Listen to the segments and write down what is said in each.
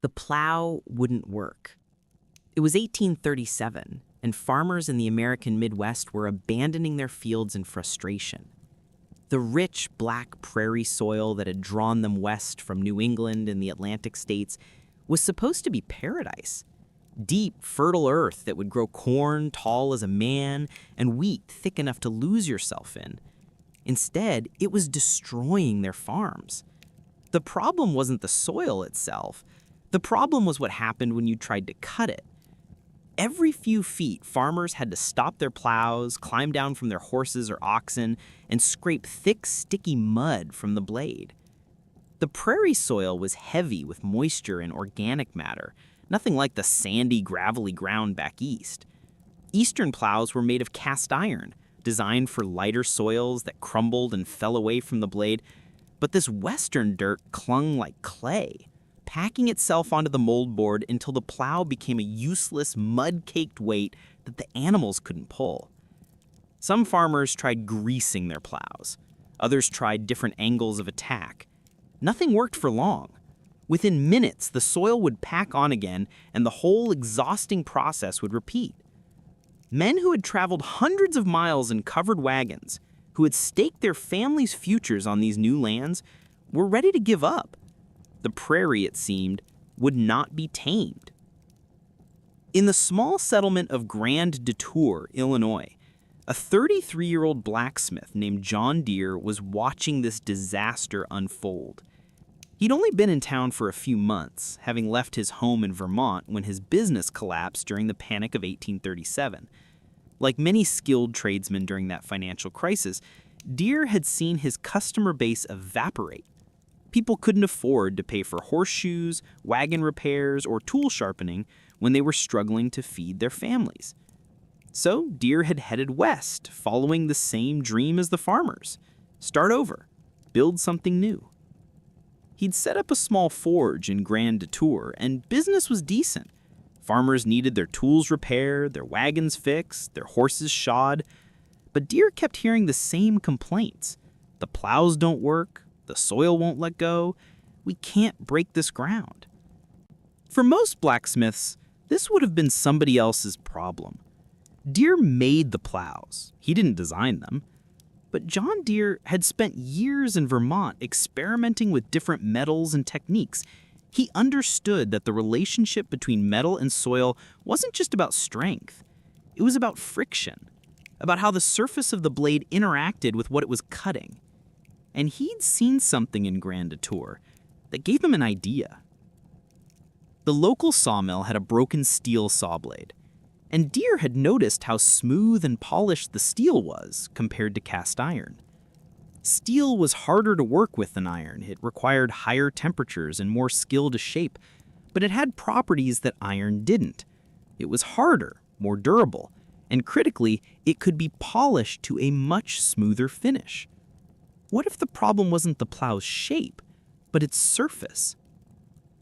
The plow wouldn't work. It was 1837, and farmers in the American Midwest were abandoning their fields in frustration. The rich black prairie soil that had drawn them west from New England and the Atlantic states was supposed to be paradise. Deep, fertile earth that would grow corn tall as a man and wheat thick enough to lose yourself in. Instead, it was destroying their farms. The problem wasn't the soil itself. The problem was what happened when you tried to cut it. Every few feet, farmers had to stop their plows, climb down from their horses or oxen, and scrape thick, sticky mud from the blade. The prairie soil was heavy with moisture and organic matter, nothing like the sandy, gravelly ground back east. Eastern plows were made of cast iron, designed for lighter soils that crumbled and fell away from the blade, but this western dirt clung like clay, packing itself onto the moldboard until the plow became a useless, mud-caked weight that the animals couldn't pull. Some farmers tried greasing their plows. Others tried different angles of attack. Nothing worked for long. Within minutes, the soil would pack on again, and the whole exhausting process would repeat. Men who had traveled hundreds of miles in covered wagons, who had staked their families' futures on these new lands, were ready to give up. The prairie, it seemed, would not be tamed. In the small settlement of Grand Detour, Illinois, a 33-year-old blacksmith named John Deere was watching this disaster unfold. He'd only been in town for a few months, having left his home in Vermont when his business collapsed during the Panic of 1837. Like many skilled tradesmen during that financial crisis, Deere had seen his customer base evaporate. People couldn't afford to pay for horseshoes, wagon repairs, or tool sharpening when they were struggling to feed their families. So Deere had headed west, following the same dream as the farmers. Start over, build something new. He'd set up a small forge in Grand Detour, and business was decent. Farmers needed their tools repaired, their wagons fixed, their horses shod. But Deere kept hearing the same complaints. The plows don't work, the soil won't let go, we can't break this ground. For most blacksmiths, this would have been somebody else's problem. Deere made the plows, he didn't design them. But John Deere had spent years in Vermont experimenting with different metals and techniques. He understood that the relationship between metal and soil wasn't just about strength. It was about friction, about how the surface of the blade interacted with what it was cutting. And he'd seen something in Grand Detour that gave him an idea. The local sawmill had a broken steel saw blade, and Deere had noticed how smooth and polished the steel was compared to cast iron. Steel was harder to work with than iron. It required higher temperatures and more skill to shape, but it had properties that iron didn't. It was harder, more durable, and critically, it could be polished to a much smoother finish. What if the problem wasn't the plow's shape, but its surface?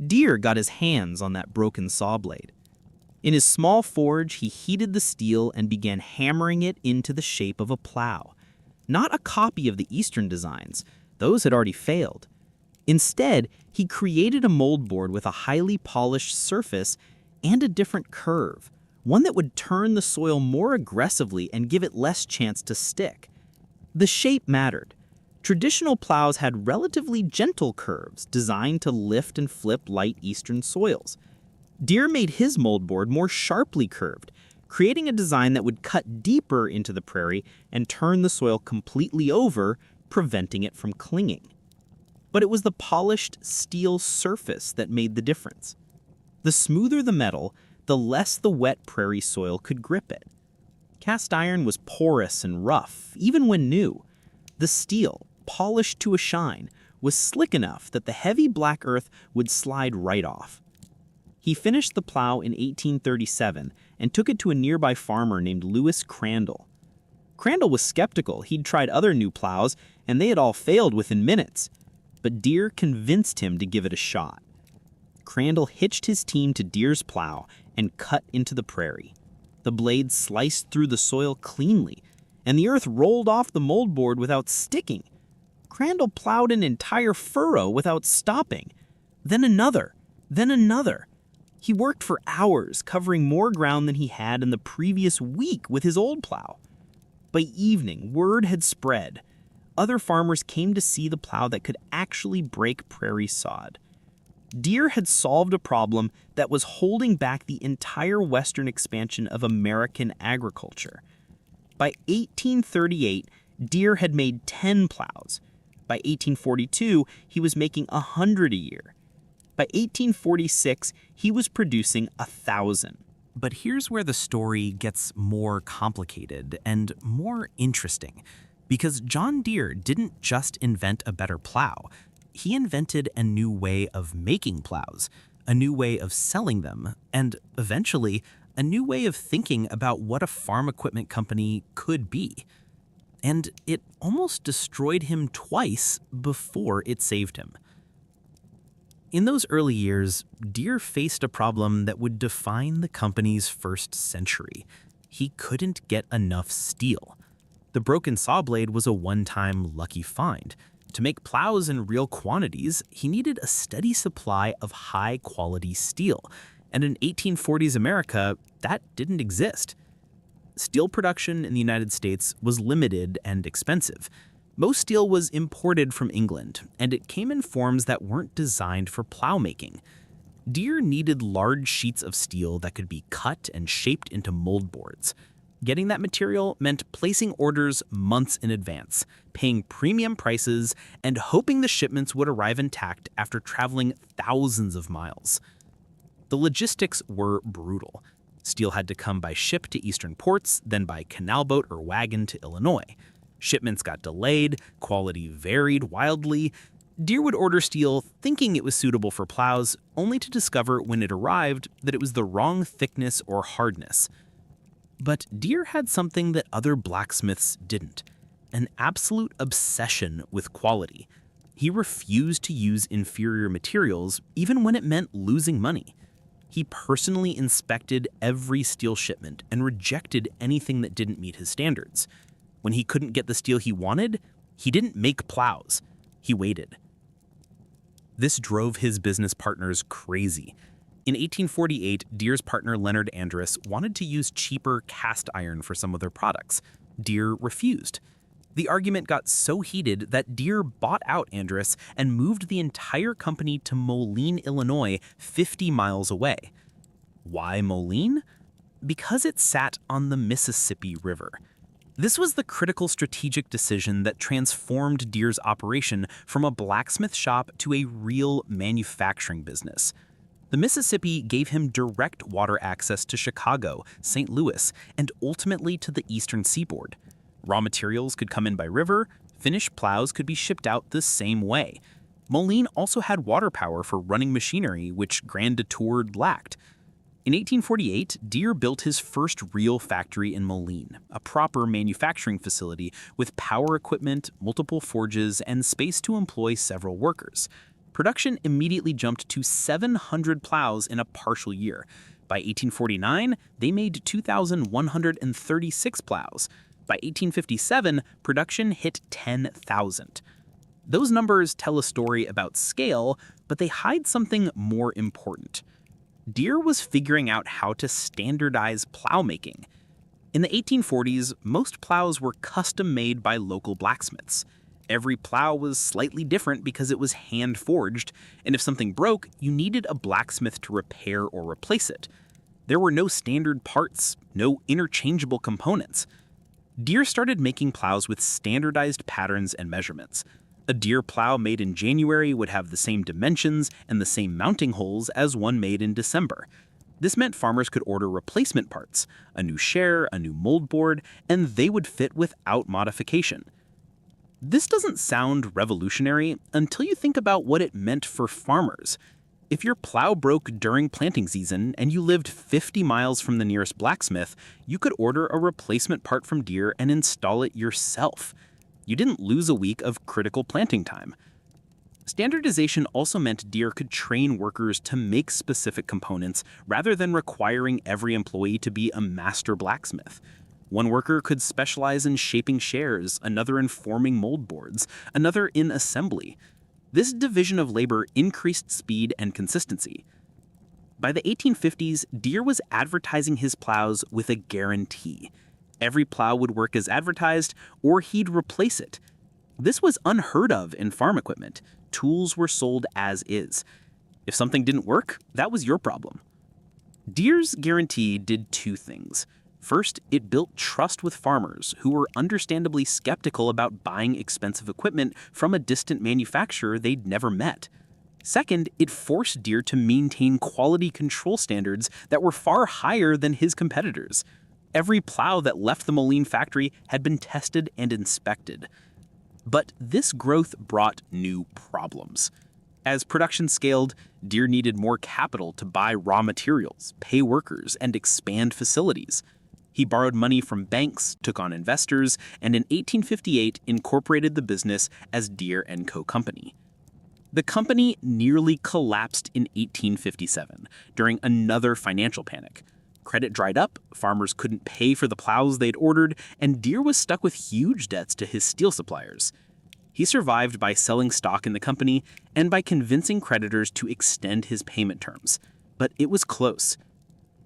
Deere got his hands on that broken saw blade. In his small forge, he heated the steel and began hammering it into the shape of a plow. Not a copy of the Eastern designs, those had already failed. Instead, he created a moldboard with a highly polished surface and a different curve, one that would turn the soil more aggressively and give it less chance to stick. The shape mattered. Traditional plows had relatively gentle curves designed to lift and flip light Eastern soils. Deere made his moldboard more sharply curved, creating a design that would cut deeper into the prairie and turn the soil completely over, preventing it from clinging. But it was the polished steel surface that made the difference. The smoother the metal, the less the wet prairie soil could grip it. Cast iron was porous and rough, even when new. The steel, polished to a shine, was slick enough that the heavy black earth would slide right off. He finished the plow in 1837 and took it to a nearby farmer named Lewis Crandall. Crandall was skeptical. He'd tried other new plows, and they had all failed within minutes. But Deere convinced him to give it a shot. Crandall hitched his team to Deere's plow and cut into the prairie. The blade sliced through the soil cleanly, and the earth rolled off the moldboard without sticking. Crandall plowed an entire furrow without stopping. Then another, then another. He worked for hours, covering more ground than he had in the previous week with his old plow. By evening, word had spread. Other farmers came to see the plow that could actually break prairie sod. Deere had solved a problem that was holding back the entire western expansion of American agriculture. By 1838, Deere had made 10 plows. By 1842, he was making 100 a year. By 1846, he was producing 1,000. But here's where the story gets more complicated and more interesting, because John Deere didn't just invent a better plow. He invented a new way of making plows, a new way of selling them, and eventually, a new way of thinking about what a farm equipment company could be. And it almost destroyed him twice before it saved him. In those early years, Deere faced a problem that would define the company's first century. He couldn't get enough steel. The broken saw blade was a one-time lucky find. To make plows in real quantities, he needed a steady supply of high-quality steel, and in 1840s America, that didn't exist. Steel production in the United States was limited and expensive. Most steel was imported from England, and it came in forms that weren't designed for plow making. Deere needed large sheets of steel that could be cut and shaped into mold boards. Getting that material meant placing orders months in advance, paying premium prices, and hoping the shipments would arrive intact after traveling thousands of miles. The logistics were brutal. Steel had to come by ship to eastern ports, then by canal boat or wagon to Illinois. Shipments got delayed, quality varied wildly. Deere would order steel thinking it was suitable for plows, only to discover when it arrived that it was the wrong thickness or hardness. But Deere had something that other blacksmiths didn't: an absolute obsession with quality. He refused to use inferior materials, even when it meant losing money. He personally inspected every steel shipment and rejected anything that didn't meet his standards. When he couldn't get the steel he wanted, he didn't make plows. He waited. This drove his business partners crazy. In 1848, Deere's partner Leonard Andrus wanted to use cheaper cast iron for some of their products. Deere refused. The argument got so heated that Deere bought out Andrus and moved the entire company to Moline, Illinois, 50 miles away. Why Moline? Because it sat on the Mississippi River. This was the critical strategic decision that transformed Deere's operation from a blacksmith shop to a real manufacturing business. The Mississippi gave him direct water access to Chicago, St. Louis, and ultimately to the eastern seaboard. Raw materials could come in by river, finished plows could be shipped out the same way. Moline also had water power for running machinery, which Grand Detour lacked. In 1848, Deere built his first real factory in Moline, a proper manufacturing facility with power equipment, multiple forges, and space to employ several workers. Production immediately jumped to 700 plows in a partial year. By 1849, they made 2,136 plows. By 1857, production hit 10,000. Those numbers tell a story about scale, but they hide something more important. Deere was figuring out how to standardize plowmaking. In the 1840s, most plows were custom-made by local blacksmiths. Every plow was slightly different because it was hand-forged, and if something broke, you needed a blacksmith to repair or replace it. There were no standard parts, no interchangeable components. Deere started making plows with standardized patterns and measurements. A Deere plow made in January would have the same dimensions and the same mounting holes as one made in December. This meant farmers could order replacement parts, a new share, a new mold board, and they would fit without modification. This doesn't sound revolutionary until you think about what it meant for farmers. If your plow broke during planting season and you lived 50 miles from the nearest blacksmith, you could order a replacement part from Deere and install it yourself. You didn't lose a week of critical planting time. Standardization also meant Deere could train workers to make specific components rather than requiring every employee to be a master blacksmith. One worker could specialize in shaping shares, another in forming mold boards, another in assembly. This division of labor increased speed and consistency. By the 1850s, Deere was advertising his plows with a guarantee. Every plow would work as advertised, or he'd replace it. This was unheard of in farm equipment. Tools were sold as is. If something didn't work, that was your problem. Deere's guarantee did two things. First, it built trust with farmers who were understandably skeptical about buying expensive equipment from a distant manufacturer they'd never met. Second, it forced Deere to maintain quality control standards that were far higher than his competitors. Every plow that left the Moline factory had been tested and inspected. But this growth brought new problems. As production scaled, Deere needed more capital to buy raw materials, pay workers, and expand facilities. He borrowed money from banks, took on investors, and in 1858 incorporated the business as Deere & Co. Company. The company nearly collapsed in 1857 during another financial panic. Credit dried up, farmers couldn't pay for the plows they'd ordered, and Deere was stuck with huge debts to his steel suppliers. He survived by selling stock in the company and by convincing creditors to extend his payment terms. But it was close.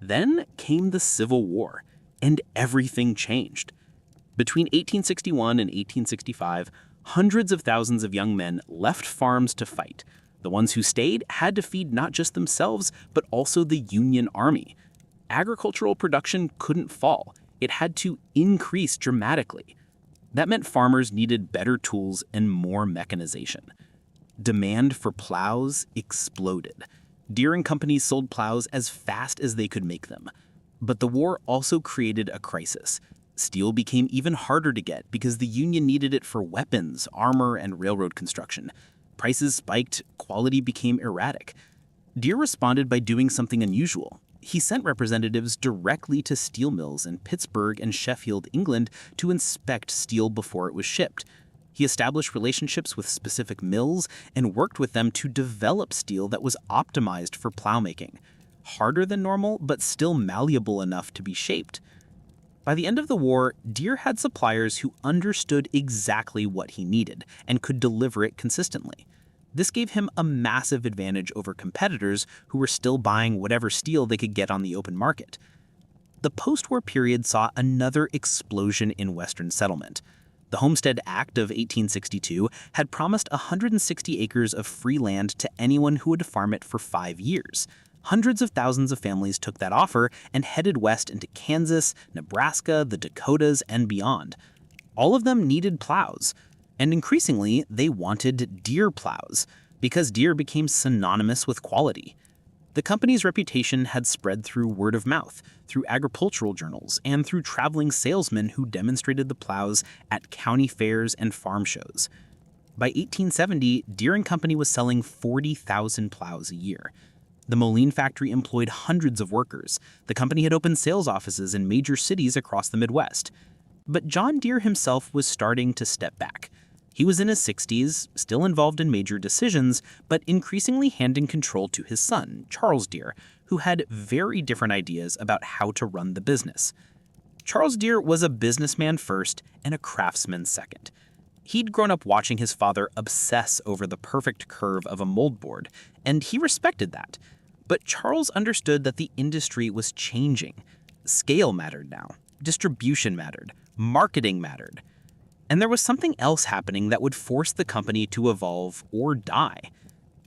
Then came the Civil War, and everything changed. Between 1861 and 1865, hundreds of thousands of young men left farms to fight. The ones who stayed had to feed not just themselves, but also the Union Army. Agricultural production couldn't fall. It had to increase dramatically. That meant farmers needed better tools and more mechanization. Demand for plows exploded. Deere & Company sold plows as fast as they could make them. But the war also created a crisis. Steel became even harder to get because the Union needed it for weapons, armor, and railroad construction. Prices spiked, quality became erratic. Deere responded by doing something unusual. He sent representatives directly to steel mills in Pittsburgh and Sheffield, England, to inspect steel before it was shipped. He established relationships with specific mills and worked with them to develop steel that was optimized for plowmaking. Harder than normal, but still malleable enough to be shaped. By the end of the war, Deere had suppliers who understood exactly what he needed and could deliver it consistently. This gave him a massive advantage over competitors who were still buying whatever steel they could get on the open market. The post-war period saw another explosion in Western settlement. The Homestead Act of 1862 had promised 160 acres of free land to anyone who would farm it for 5 years. Hundreds of thousands of families took that offer and headed west into Kansas, Nebraska, the Dakotas, and beyond. All of them needed plows. And increasingly, they wanted Deere plows, because Deere became synonymous with quality. The company's reputation had spread through word of mouth, through agricultural journals, and through traveling salesmen who demonstrated the plows at county fairs and farm shows. By 1870, Deere & Company was selling 40,000 plows a year. The Moline factory employed hundreds of workers. The company had opened sales offices in major cities across the Midwest. But John Deere himself was starting to step back. He was in his 60s, still involved in major decisions, but increasingly handing control to his son, Charles Deere, who had very different ideas about how to run the business. Charles Deere was a businessman first and a craftsman second. He'd grown up watching his father obsess over the perfect curve of a mold board, and he respected that. But Charles understood that the industry was changing. Scale mattered now. Distribution mattered. Marketing mattered. And there was something else happening that would force the company to evolve or die.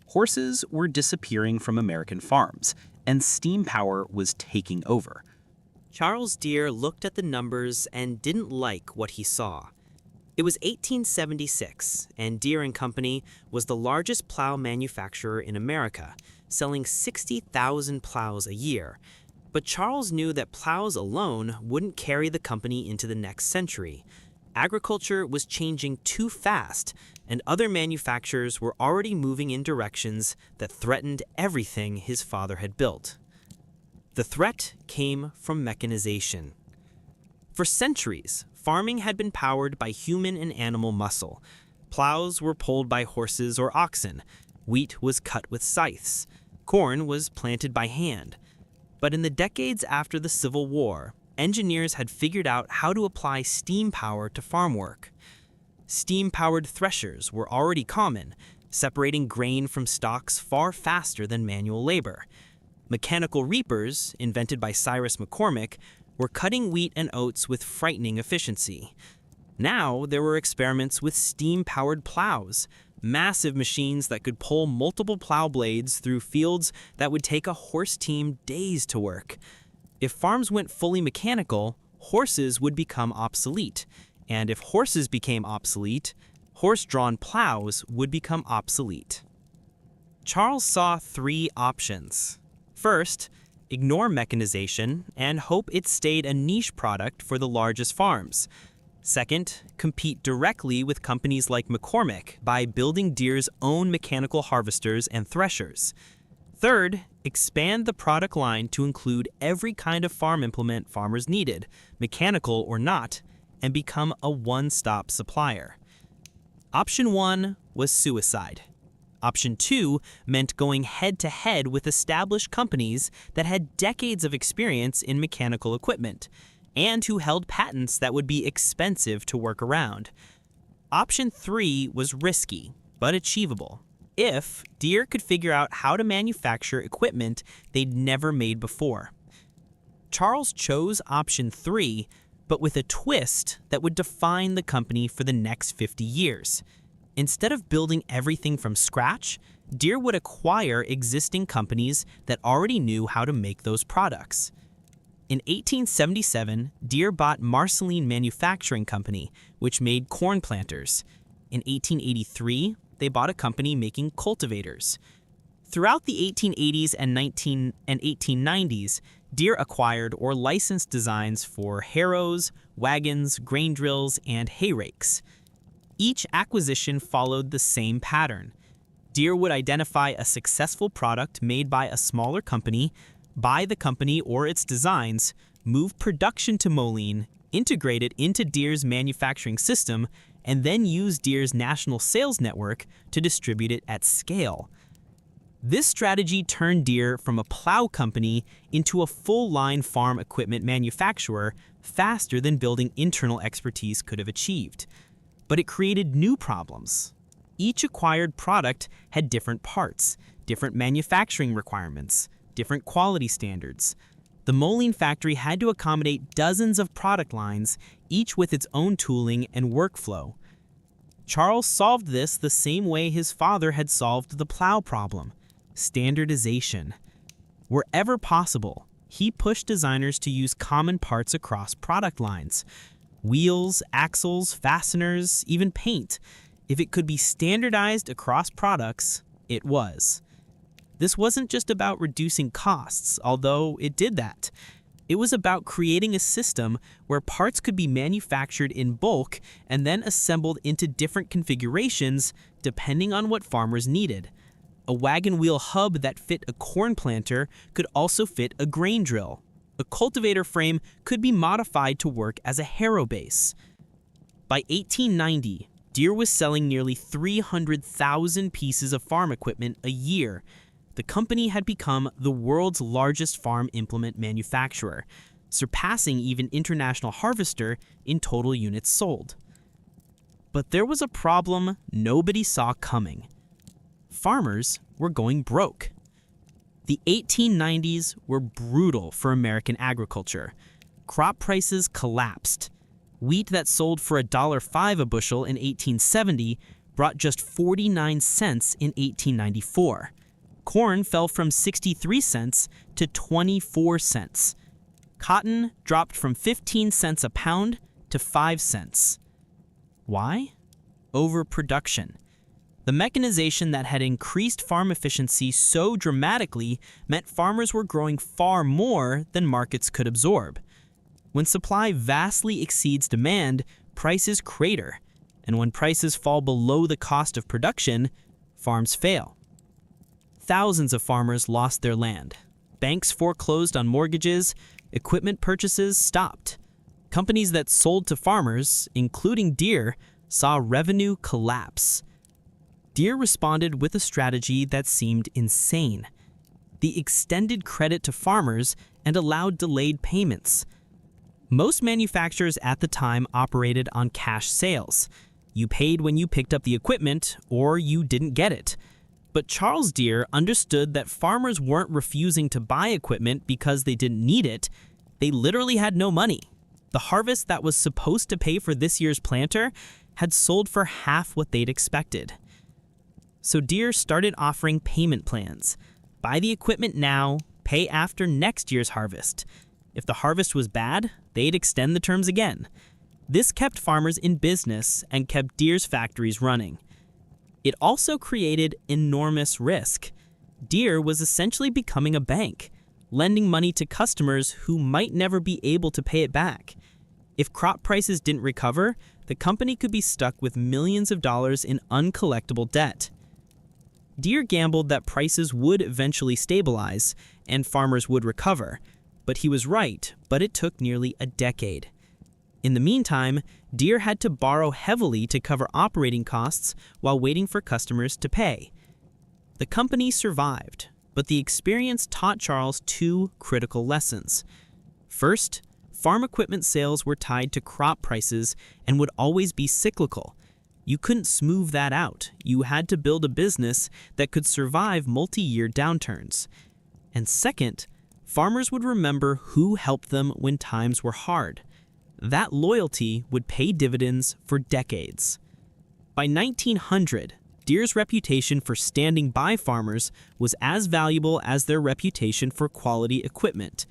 Horses were disappearing from American farms, and steam power was taking over. Charles Deere looked at the numbers and didn't like what he saw. It was 1876, and Deere & Company was the largest plow manufacturer in America, selling 60,000 plows a year. But Charles knew that plows alone wouldn't carry the company into the next century. Agriculture was changing too fast, and other manufacturers were already moving in directions that threatened everything his father had built. The threat came from mechanization. For centuries, farming had been powered by human and animal muscle. Plows were pulled by horses or oxen. Wheat was cut with scythes. Corn was planted by hand. But in the decades after the Civil War, engineers had figured out how to apply steam power to farm work. Steam-powered threshers were already common, separating grain from stalks far faster than manual labor. Mechanical reapers, invented by Cyrus McCormick, were cutting wheat and oats with frightening efficiency. Now there were experiments with steam-powered plows, massive machines that could pull multiple plow blades through fields that would take a horse team days to work. If farms went fully mechanical, horses would become obsolete, and if horses became obsolete, horse-drawn plows would become obsolete. Charles saw three options. First, ignore mechanization and hope it stayed a niche product for the largest farms. Second, compete directly with companies like McCormick by building Deere's own mechanical harvesters and threshers. Third, expand the product line to include every kind of farm implement farmers needed, mechanical or not, and become a one-stop supplier. Option 1 was suicide. Option 2 meant going head-to-head with established companies that had decades of experience in mechanical equipment, and who held patents that would be expensive to work around. Option 3 was risky, but achievable, if Deere could figure out how to manufacture equipment they'd never made before. Charles chose option 3, but with a twist that would define the company for the next 50 years. Instead of building everything from scratch, Deere would acquire existing companies that already knew how to make those products. In 1877, Deere bought Marceline Manufacturing Company, which made corn planters. In 1883, they bought a company making cultivators. Throughout the 1880s and 1890s, Deere acquired or licensed designs for harrows, wagons, grain drills, and hay rakes. Each acquisition followed the same pattern. Deere would identify a successful product made by a smaller company, buy the company or its designs, move production to Moline, integrate it into Deere's manufacturing system, and then use Deere's national sales network to distribute it at scale. This strategy turned Deere from a plow company into a full-line farm equipment manufacturer faster than building internal expertise could have achieved. But it created new problems. Each acquired product had different parts, different manufacturing requirements, different quality standards. The Moline factory had to accommodate dozens of product lines, each with its own tooling and workflow. Charles solved this the same way his father had solved the plow problem: standardization. Wherever possible, he pushed designers to use common parts across product lines: wheels, axles, fasteners, even paint. If it could be standardized across products, it was. This wasn't just about reducing costs, although it did that. It was about creating a system where parts could be manufactured in bulk and then assembled into different configurations depending on what farmers needed. A wagon wheel hub that fit a corn planter could also fit a grain drill. A cultivator frame could be modified to work as a harrow base. By 1890, Deere was selling nearly 300,000 pieces of farm equipment a year. The company had become the world's largest farm implement manufacturer, surpassing even International Harvester in total units sold. But there was a problem nobody saw coming. Farmers were going broke. The 1890s were brutal for American agriculture. Crop prices collapsed. Wheat that sold for $1.05 a bushel in 1870 brought just 49 cents in 1894. Corn fell from 63 cents to 24 cents. Cotton dropped from 15 cents a pound to 5 cents. Why? Overproduction. The mechanization that had increased farm efficiency so dramatically meant farmers were growing far more than markets could absorb. When supply vastly exceeds demand, prices crater, and when prices fall below the cost of production, farms fail. Thousands of farmers lost their land. Banks foreclosed on mortgages, equipment purchases stopped. Companies that sold to farmers, including Deere, saw revenue collapse. Deere responded with a strategy that seemed insane. They extended credit to farmers and allowed delayed payments. Most manufacturers at the time operated on cash sales. You paid when you picked up the equipment, or you didn't get it. But Charles Deere understood that farmers weren't refusing to buy equipment because they didn't need it. They literally had no money. The harvest that was supposed to pay for this year's planter had sold for half what they'd expected. So Deere started offering payment plans. Buy the equipment now, pay after next year's harvest. If the harvest was bad, they'd extend the terms again. This kept farmers in business and kept Deere's factories running. It also created enormous risk. Deere was essentially becoming a bank, lending money to customers who might never be able to pay it back. If crop prices didn't recover, the company could be stuck with millions of dollars in uncollectible debt. Deere gambled that prices would eventually stabilize and farmers would recover, but he was right, but it took nearly a decade. In the meantime, Deere had to borrow heavily to cover operating costs while waiting for customers to pay. The company survived, but the experience taught Charles two critical lessons. First, farm equipment sales were tied to crop prices and would always be cyclical. You couldn't smooth that out. You had to build a business that could survive multi-year downturns. And second, farmers would remember who helped them when times were hard. That loyalty would pay dividends for decades. By 1900, Deere's reputation for standing by farmers was as valuable as their reputation for quality equipment.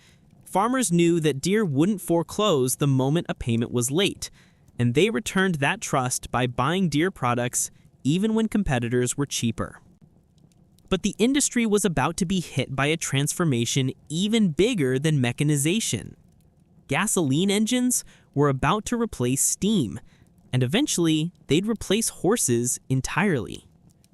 Farmers knew that Deere wouldn't foreclose the moment a payment was late, and they returned that trust by buying Deere products even when competitors were cheaper. But the industry was about to be hit by a transformation even bigger than mechanization. Gasoline engines were about to replace steam, and eventually they'd replace horses entirely.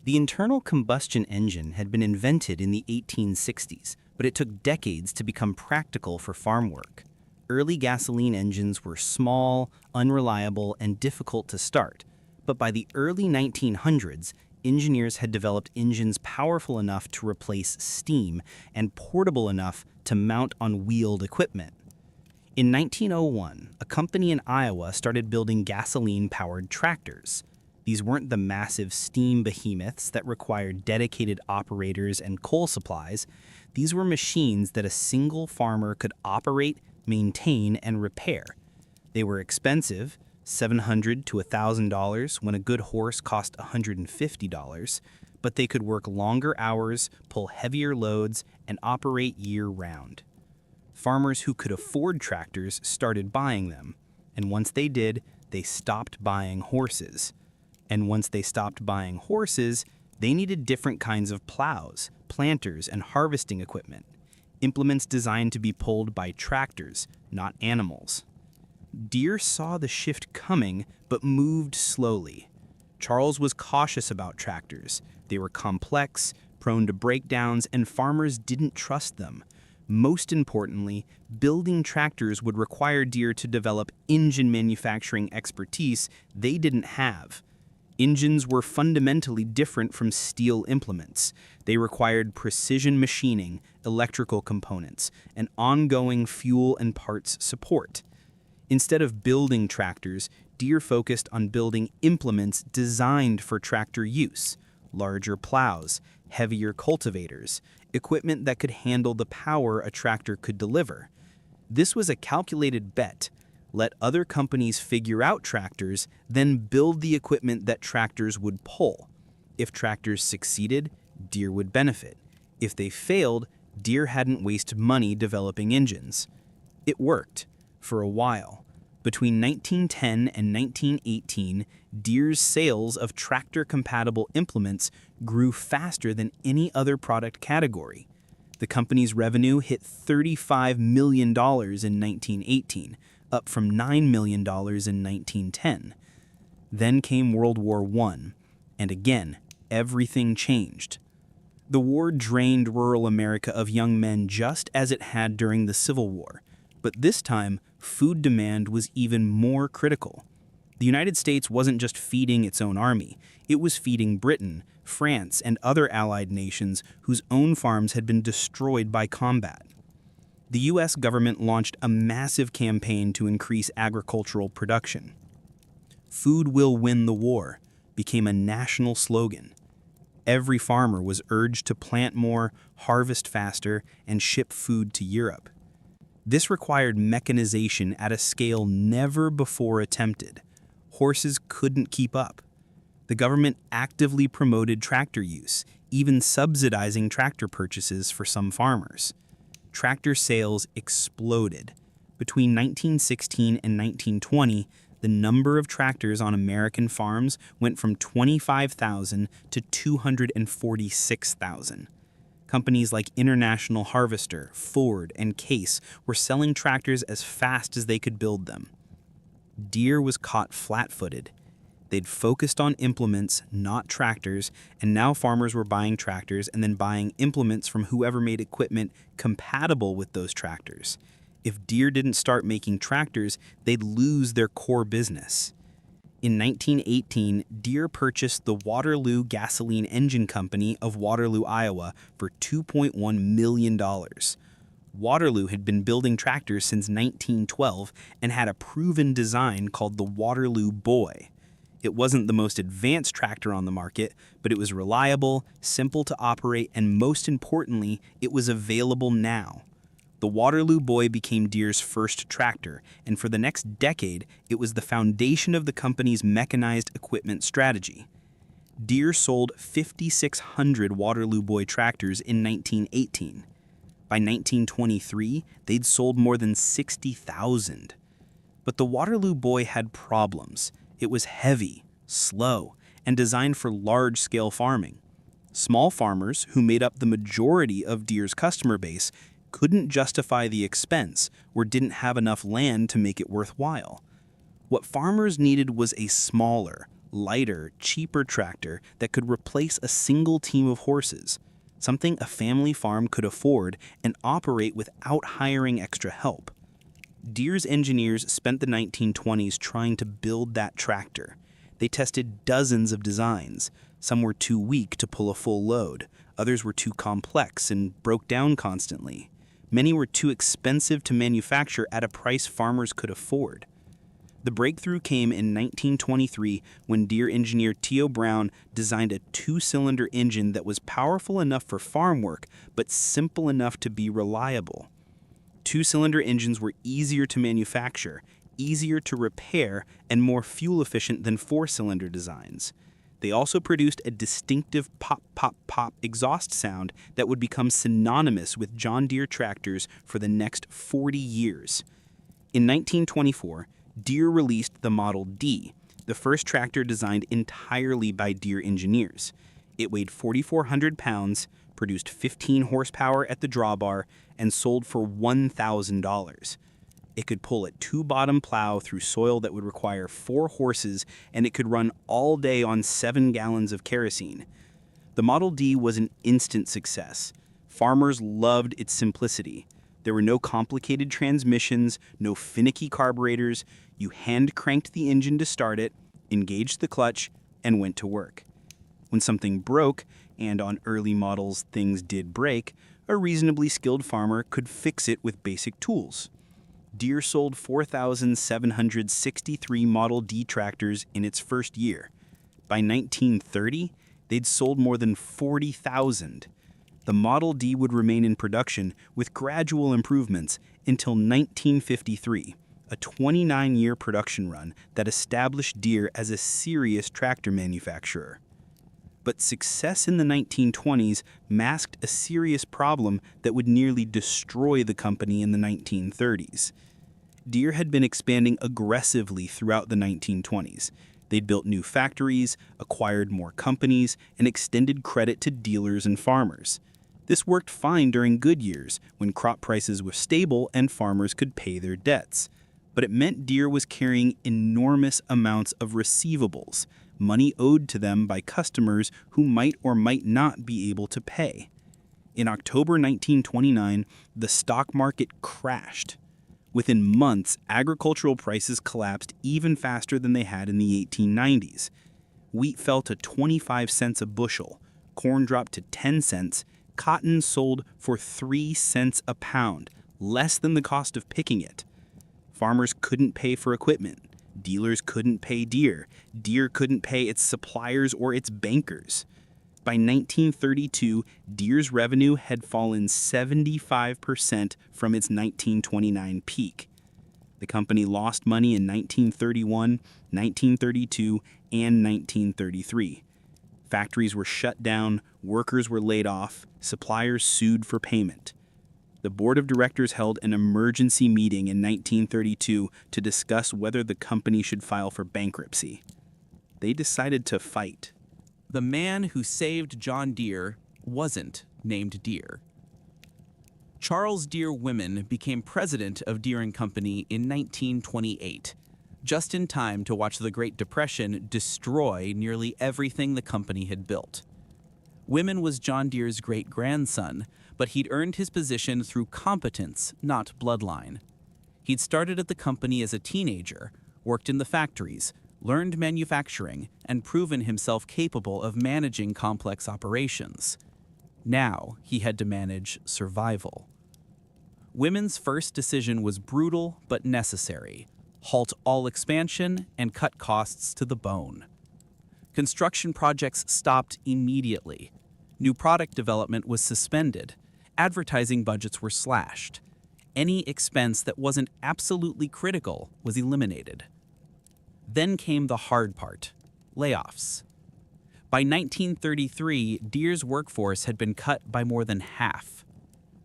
The internal combustion engine had been invented in the 1860s, but it took decades to become practical for farm work. Early gasoline engines were small, unreliable, and difficult to start, but by the early 1900s, engineers had developed engines powerful enough to replace steam and portable enough to mount on wheeled equipment. In 1901, a company in Iowa started building gasoline-powered tractors. These weren't the massive steam behemoths that required dedicated operators and coal supplies. These were machines that a single farmer could operate, maintain, and repair. They were expensive, $700 to $1,000 when a good horse cost $150, but they could work longer hours, pull heavier loads, and operate year-round. Farmers who could afford tractors started buying them, and once they did, they stopped buying horses. And once they stopped buying horses, they needed different kinds of plows, planters, and harvesting equipment, implements designed to be pulled by tractors, not animals. Deere saw the shift coming, but moved slowly. Charles was cautious about tractors. They were complex, prone to breakdowns, and farmers didn't trust them. Most importantly, building tractors would require Deere to develop engine manufacturing expertise they didn't have. Engines were fundamentally different from steel implements. They required precision machining, electrical components, and ongoing fuel and parts support. Instead of building tractors, Deere focused on building implements designed for tractor use: larger plows, heavier cultivators, equipment that could handle the power a tractor could deliver. This was a calculated bet. Let other companies figure out tractors, then build the equipment that tractors would pull. If tractors succeeded, Deere would benefit. If they failed, Deere hadn't wasted money developing engines. It worked for a while. Between 1910 and 1918, Deere's sales of tractor-compatible implements grew faster than any other product category. The company's revenue hit $35 million in 1918, up from $9 million in 1910. Then came World War I, and again, everything changed. The war drained rural America of young men just as it had during the Civil War, but this time, food demand was even more critical. The United States wasn't just feeding its own army, it was feeding Britain, France, and other allied nations whose own farms had been destroyed by combat. The U.S. government launched a massive campaign to increase agricultural production. "Food will win the war" became a national slogan. Every farmer was urged to plant more, harvest faster, and ship food to Europe. This required mechanization at a scale never before attempted. Horses couldn't keep up. The government actively promoted tractor use, even subsidizing tractor purchases for some farmers. Tractor sales exploded. Between 1916 and 1920, the number of tractors on American farms went from 25,000 to 246,000. Companies like International Harvester, Ford, and Case were selling tractors as fast as they could build them. Deere was caught flat-footed. They'd focused on implements, not tractors, and now farmers were buying tractors and then buying implements from whoever made equipment compatible with those tractors. If Deere didn't start making tractors, they'd lose their core business. In 1918, Deere purchased the Waterloo Gasoline Engine Company of Waterloo, Iowa for $2.1 million. Waterloo had been building tractors since 1912 and had a proven design called the Waterloo Boy. It wasn't the most advanced tractor on the market, but it was reliable, simple to operate, and most importantly, it was available now. The Waterloo Boy became Deere's first tractor, and for the next decade, it was the foundation of the company's mechanized equipment strategy. Deere sold 5,600 Waterloo Boy tractors in 1918. By 1923, they'd sold more than 60,000. But the Waterloo Boy had problems. It was heavy, slow, and designed for large-scale farming. Small farmers, who made up the majority of Deere's customer base, couldn't justify the expense or didn't have enough land to make it worthwhile. What farmers needed was a smaller, lighter, cheaper tractor that could replace a single team of horses, something a family farm could afford and operate without hiring extra help. Deere's engineers spent the 1920s trying to build that tractor. They tested dozens of designs. Some were too weak to pull a full load. Others were too complex and broke down constantly. Many were too expensive to manufacture at a price farmers could afford. The breakthrough came in 1923 when Deere engineer T.O. Brown designed a two-cylinder engine that was powerful enough for farm work, but simple enough to be reliable. Two-cylinder engines were easier to manufacture, easier to repair, and more fuel-efficient than four-cylinder designs. They also produced a distinctive pop-pop-pop exhaust sound that would become synonymous with John Deere tractors for the next 40 years. In 1924, Deere released the Model D, the first tractor designed entirely by Deere engineers. It weighed 4,400 pounds, produced 15 horsepower at the drawbar, and sold for $1,000. It could pull a two-bottom plow through soil that would require 4 horses, and it could run all day on 7 gallons of kerosene. The Model D was an instant success. Farmers loved its simplicity. There were no complicated transmissions, no finicky carburetors. You hand-cranked the engine to start it, engaged the clutch, and went to work. When something broke, and on early models things did break, a reasonably skilled farmer could fix it with basic tools. Deere sold 4,763 Model D tractors in its first year. By 1930, they'd sold more than 40,000. The Model D would remain in production with gradual improvements until 1953, a 29-year production run that established Deere as a serious tractor manufacturer. But success in the 1920s masked a serious problem that would nearly destroy the company in the 1930s. Deere had been expanding aggressively throughout the 1920s. They'd built new factories, acquired more companies, and extended credit to dealers and farmers. This worked fine during good years, when crop prices were stable and farmers could pay their debts. But it meant Deere was carrying enormous amounts of receivables, money owed to them by customers who might or might not be able to pay. In October 1929, the stock market crashed. Within months, agricultural prices collapsed even faster than they had in the 1890s. Wheat fell to 25 cents a bushel, corn dropped to 10 cents, cotton sold for 3 cents a pound, less than the cost of picking it. Farmers couldn't pay for equipment. Dealers couldn't pay Deere. Deere couldn't pay its suppliers or its bankers. By 1932, Deere's revenue had fallen 75% from its 1929 peak. The company lost money in 1931, 1932, and 1933. Factories were shut down, workers were laid off, suppliers sued for payment. The board of directors held an emergency meeting in 1932 to discuss whether the company should file for bankruptcy. They decided to fight. The man who saved John Deere wasn't named Deere. Charles Deere Women became president of Deere & Company in 1928, just in time to watch the Great Depression destroy nearly everything the company had built. Women was John Deere's great-grandson, but he'd earned his position through competence, not bloodline. He'd started at the company as a teenager, worked in the factories, learned manufacturing, and proven himself capable of managing complex operations. Now he had to manage survival. Women's first decision was brutal but necessary: halt all expansion and cut costs to the bone. Construction projects stopped immediately. New product development was suspended. Advertising budgets were slashed. Any expense that wasn't absolutely critical was eliminated. Then came the hard part: layoffs. By 1933, Deere's workforce had been cut by more than half.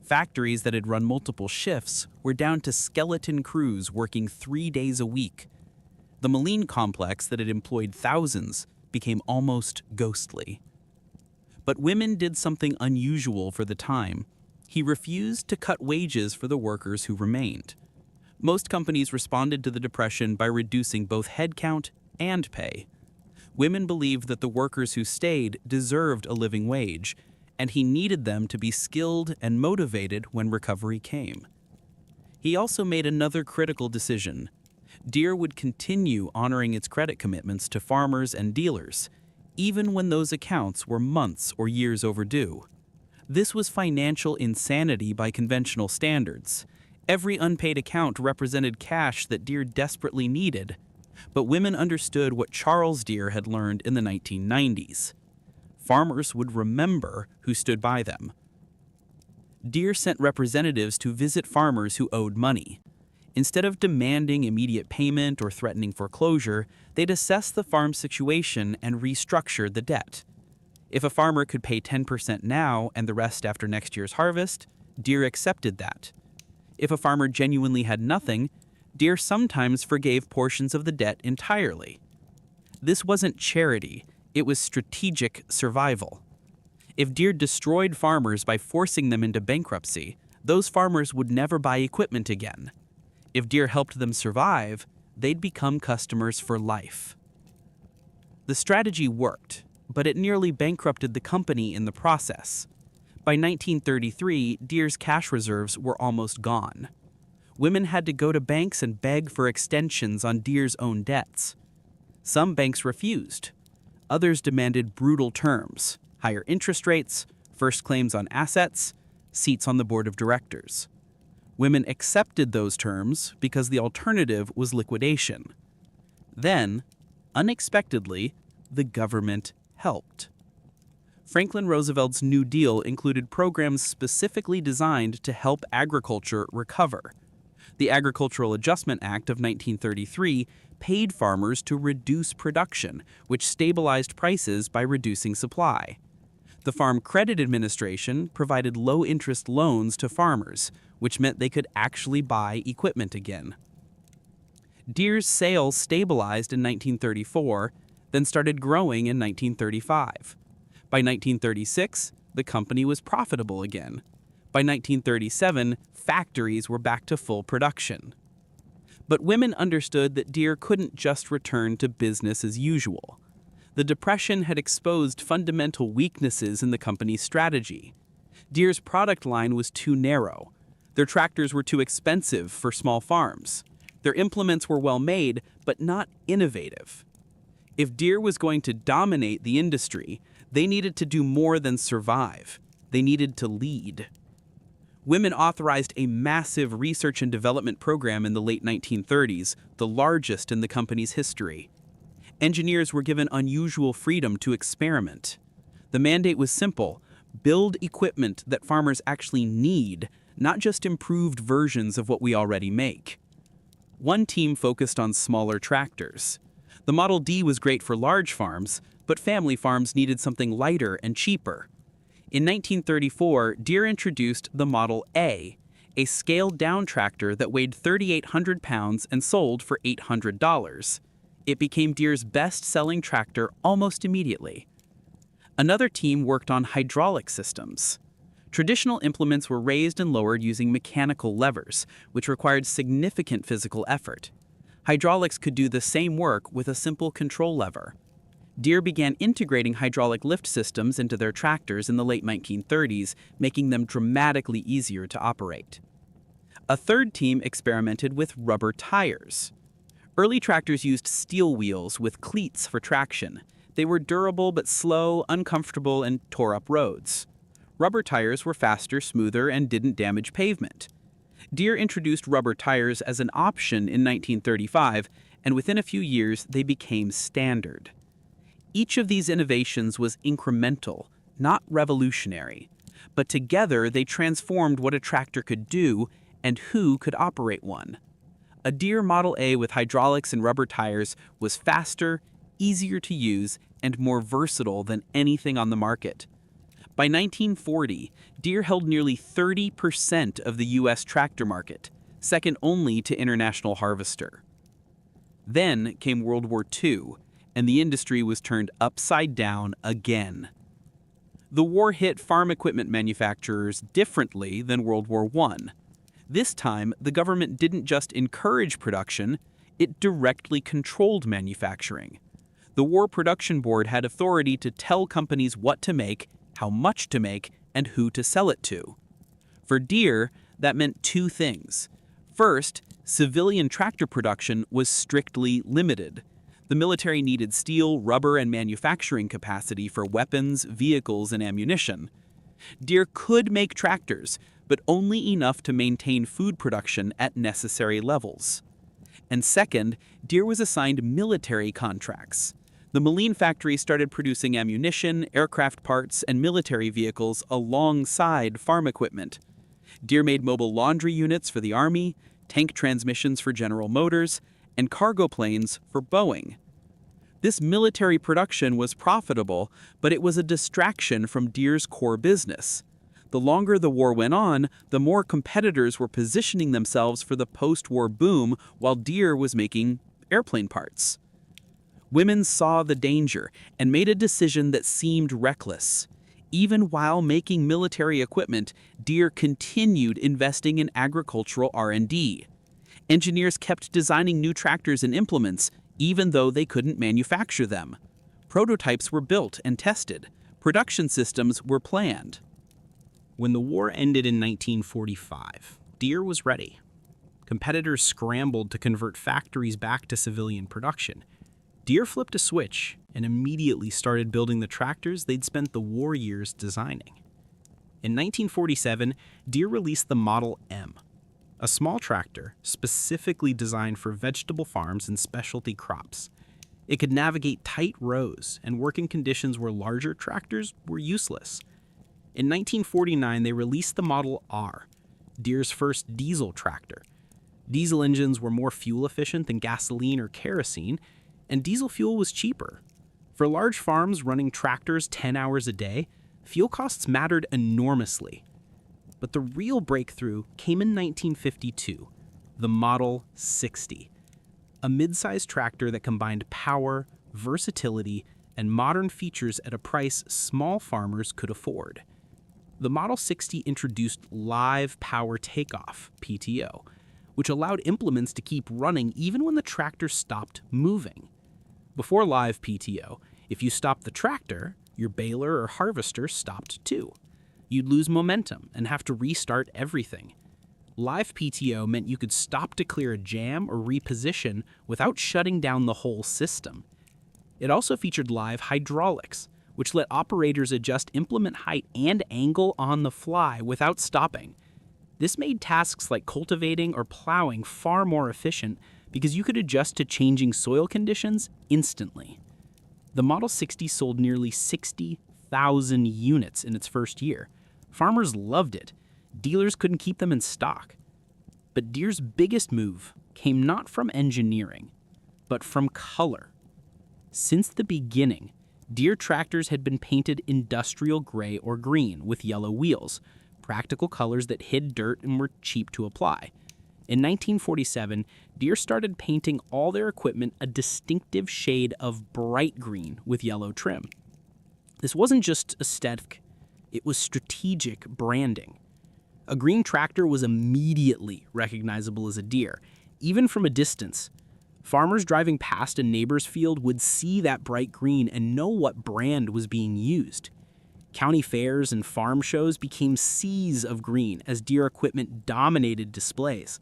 Factories that had run multiple shifts were down to skeleton crews working 3 days a week. The Moline complex that had employed thousands became almost ghostly. But Women did something unusual for the time. He refused to cut wages for the workers who remained. Most companies responded to the Depression by reducing both headcount and pay. Women believed that the workers who stayed deserved a living wage, and he needed them to be skilled and motivated when recovery came. He also made another critical decision. Deere would continue honoring its credit commitments to farmers and dealers, even when those accounts were months or years overdue. This was financial insanity by conventional standards. Every unpaid account represented cash that Deere desperately needed, but Women understood what Charles Deere had learned in the 1990s. Farmers would remember who stood by them. Deere sent representatives to visit farmers who owed money. Instead of demanding immediate payment or threatening foreclosure, they'd assess the farm's situation and restructure the debt. If a farmer could pay 10% now and the rest after next year's harvest, Deere accepted that. If a farmer genuinely had nothing, Deere sometimes forgave portions of the debt entirely. This wasn't charity, it was strategic survival. If Deere destroyed farmers by forcing them into bankruptcy, those farmers would never buy equipment again. If Deere helped them survive, they'd become customers for life. The strategy worked, but it nearly bankrupted the company in the process. By 1933, Deere's cash reserves were almost gone. Women had to go to banks and beg for extensions on Deere's own debts. Some banks refused. Others demanded brutal terms: higher interest rates, first claims on assets, seats on the board of directors. Women accepted those terms because the alternative was liquidation. Then, unexpectedly, the government helped. Franklin Roosevelt's New Deal included programs specifically designed to help agriculture recover. The Agricultural Adjustment Act of 1933 paid farmers to reduce production, which stabilized prices by reducing supply. The Farm Credit Administration provided low-interest loans to farmers, which meant they could actually buy equipment again. Deere's sales stabilized in 1934, then started growing in 1935. By 1936, the company was profitable again. By 1937, factories were back to full production. But Women understood that Deere couldn't just return to business as usual. The Depression had exposed fundamental weaknesses in the company's strategy. Deere's product line was too narrow. Their tractors were too expensive for small farms. Their implements were well made, but not innovative. If Deere was going to dominate the industry, they needed to do more than survive. They needed to lead. Women authorized a massive research and development program in the late 1930s, the largest in the company's history. Engineers were given unusual freedom to experiment. The mandate was simple: build equipment that farmers actually need, not just improved versions of what we already make. One team focused on smaller tractors. The Model D was great for large farms, but family farms needed something lighter and cheaper. In 1934, Deere introduced the Model A, a scaled-down tractor that weighed 3,800 pounds and sold for $800. It became Deere's best-selling tractor almost immediately. Another team worked on hydraulic systems. Traditional implements were raised and lowered using mechanical levers, which required significant physical effort. Hydraulics could do the same work with a simple control lever. Deere began integrating hydraulic lift systems into their tractors in the late 1930s, making them dramatically easier to operate. A third team experimented with rubber tires. Early tractors used steel wheels with cleats for traction. They were durable but slow, uncomfortable, and tore up roads. Rubber tires were faster, smoother, and didn't damage pavement. Deere introduced rubber tires as an option in 1935, and within a few years they became standard. Each of these innovations was incremental, not revolutionary, but together they transformed what a tractor could do and who could operate one. A Deere Model A with hydraulics and rubber tires was faster, easier to use, and more versatile than anything on the market. By 1940, Deere held nearly 30% of the U.S. tractor market, second only to International Harvester. Then came World War II, and the industry was turned upside down again. The war hit farm equipment manufacturers differently than World War I. This time, the government didn't just encourage production, it directly controlled manufacturing. The War Production Board had authority to tell companies what to make, how much to make, and who to sell it to. For Deere, that meant two things. First, civilian tractor production was strictly limited. The military needed steel, rubber, and manufacturing capacity for weapons, vehicles, and ammunition. Deere could make tractors, but only enough to maintain food production at necessary levels. And second, Deere was assigned military contracts. The Moline factory started producing ammunition, aircraft parts, and military vehicles alongside farm equipment. Deere made mobile laundry units for the Army, tank transmissions for General Motors, and cargo planes for Boeing. This military production was profitable, but it was a distraction from Deere's core business. The longer the war went on, the more competitors were positioning themselves for the post-war boom while Deere was making airplane parts. Women saw the danger and made a decision that seemed reckless. Even while making military equipment, Deere continued investing in agricultural R&D. Engineers kept designing new tractors and implements, even though they couldn't manufacture them. Prototypes were built and tested. Production systems were planned. When the war ended in 1945, Deere was ready. Competitors scrambled to convert factories back to civilian production. Deere flipped a switch and immediately started building the tractors they'd spent the war years designing. In 1947, Deere released the Model M, a small tractor specifically designed for vegetable farms and specialty crops. It could navigate tight rows and work in conditions where larger tractors were useless. In 1949, they released the Model R, Deere's first diesel tractor. Diesel engines were more fuel efficient than gasoline or kerosene, and diesel fuel was cheaper. For large farms running tractors 10 hours a day, fuel costs mattered enormously. But the real breakthrough came in 1952, the Model 60, a mid-sized tractor that combined power, versatility, and modern features at a price small farmers could afford. The Model 60 introduced live power takeoff, PTO, which allowed implements to keep running even when the tractor stopped moving. Before live PTO, if you stopped the tractor, your baler or harvester stopped too. You'd lose momentum and have to restart everything. Live PTO meant you could stop to clear a jam or reposition without shutting down the whole system. It also featured live hydraulics, which let operators adjust implement height and angle on the fly without stopping. This made tasks like cultivating or plowing far more efficient because you could adjust to changing soil conditions instantly. The Model 60 sold nearly 1,000 units in its first year. Farmers loved it. Dealers couldn't keep them in stock. But Deere's biggest move came not from engineering, but from color. Since the beginning, Deere tractors had been painted industrial gray or green with yellow wheels, practical colors that hid dirt and were cheap to apply. In 1947, Deere started painting all their equipment a distinctive shade of bright green with yellow trim. This wasn't just aesthetic, it was strategic branding. A green tractor was immediately recognizable as a Deere, even from a distance. Farmers driving past a neighbor's field would see that bright green and know what brand was being used. County fairs and farm shows became seas of green as Deere equipment dominated displays.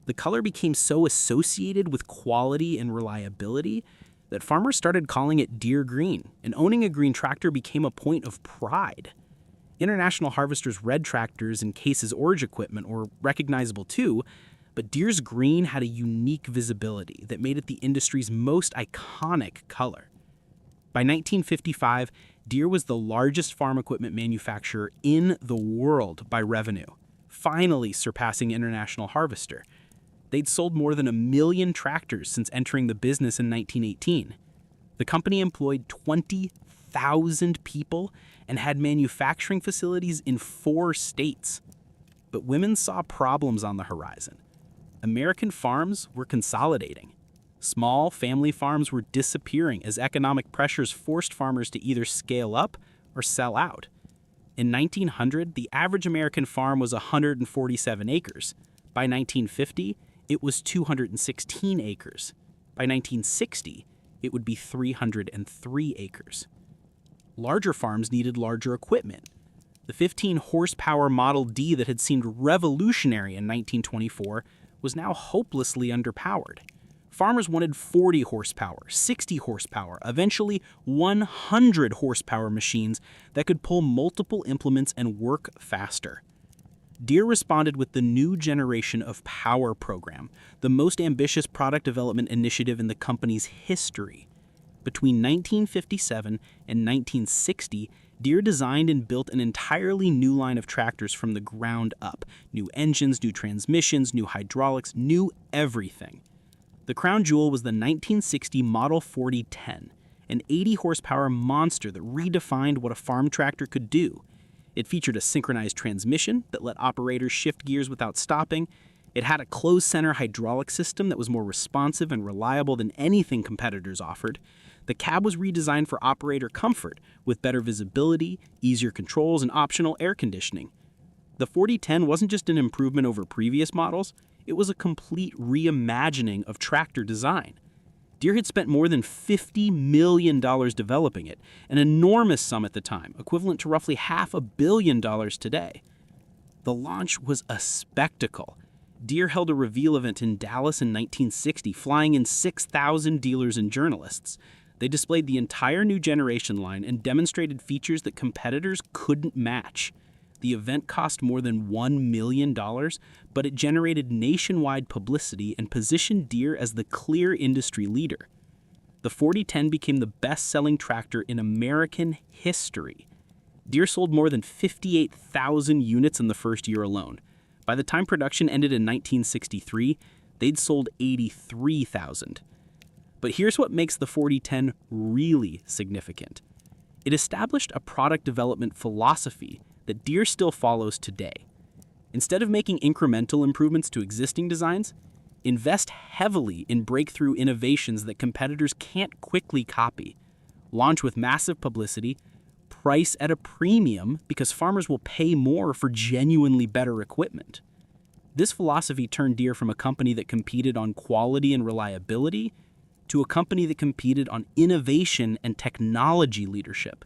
The color became so associated with quality and reliability that farmers started calling it Deere green, and owning a green tractor became a point of pride. International Harvester's red tractors and Case's Orge equipment were recognizable too, but Deere's green had a unique visibility that made it the industry's most iconic color. By 1955, Deere was the largest farm equipment manufacturer in the world by revenue, finally surpassing International Harvester. They'd sold more than 1 million tractors since entering the business in 1918. The company employed 20,000 people and had manufacturing facilities in 4 states. But women saw problems on the horizon. American farms were consolidating. Small family farms were disappearing as economic pressures forced farmers to either scale up or sell out. In 1900, the average American farm was 147 acres. By 1950, it was 216 acres. By 1960, it would be 303 acres. Larger farms needed larger equipment. The 15-horsepower Model D that had seemed revolutionary in 1924 was now hopelessly underpowered. Farmers wanted 40 horsepower, 60 horsepower, eventually 100 horsepower machines that could pull multiple implements and work faster. Deere responded with the new generation of Power program, the most ambitious product development initiative in the company's history. Between 1957 and 1960, Deere designed and built an entirely new line of tractors from the ground up. New engines, new transmissions, new hydraulics, new everything. The crown jewel was the 1960 Model 4010, an 80-horsepower monster that redefined what a farm tractor could do. It featured a synchronized transmission that let operators shift gears without stopping. It had a closed-center hydraulic system that was more responsive and reliable than anything competitors offered. The cab was redesigned for operator comfort, with better visibility, easier controls, and optional air conditioning. The 4010 wasn't just an improvement over previous models, it was a complete reimagining of tractor design. Deere had spent more than $50 million developing it, an enormous sum at the time, equivalent to roughly $500 million today. The launch was a spectacle. Deere held a reveal event in Dallas in 1960, flying in 6,000 dealers and journalists. They displayed the entire new generation line and demonstrated features that competitors couldn't match. The event cost more than $1 million, but it generated nationwide publicity and positioned Deere as the clear industry leader. The 4010 became the best-selling tractor in American history. Deere sold more than 58,000 units in the first year alone. By the time production ended in 1963, they'd sold 83,000. But here's what makes the 4010 really significant. It established a product development philosophy that Deere still follows today. Instead of making incremental improvements to existing designs, invest heavily in breakthrough innovations that competitors can't quickly copy. Launch with massive publicity, price at a premium because farmers will pay more for genuinely better equipment. This philosophy turned Deere from a company that competed on quality and reliability to a company that competed on innovation and technology leadership.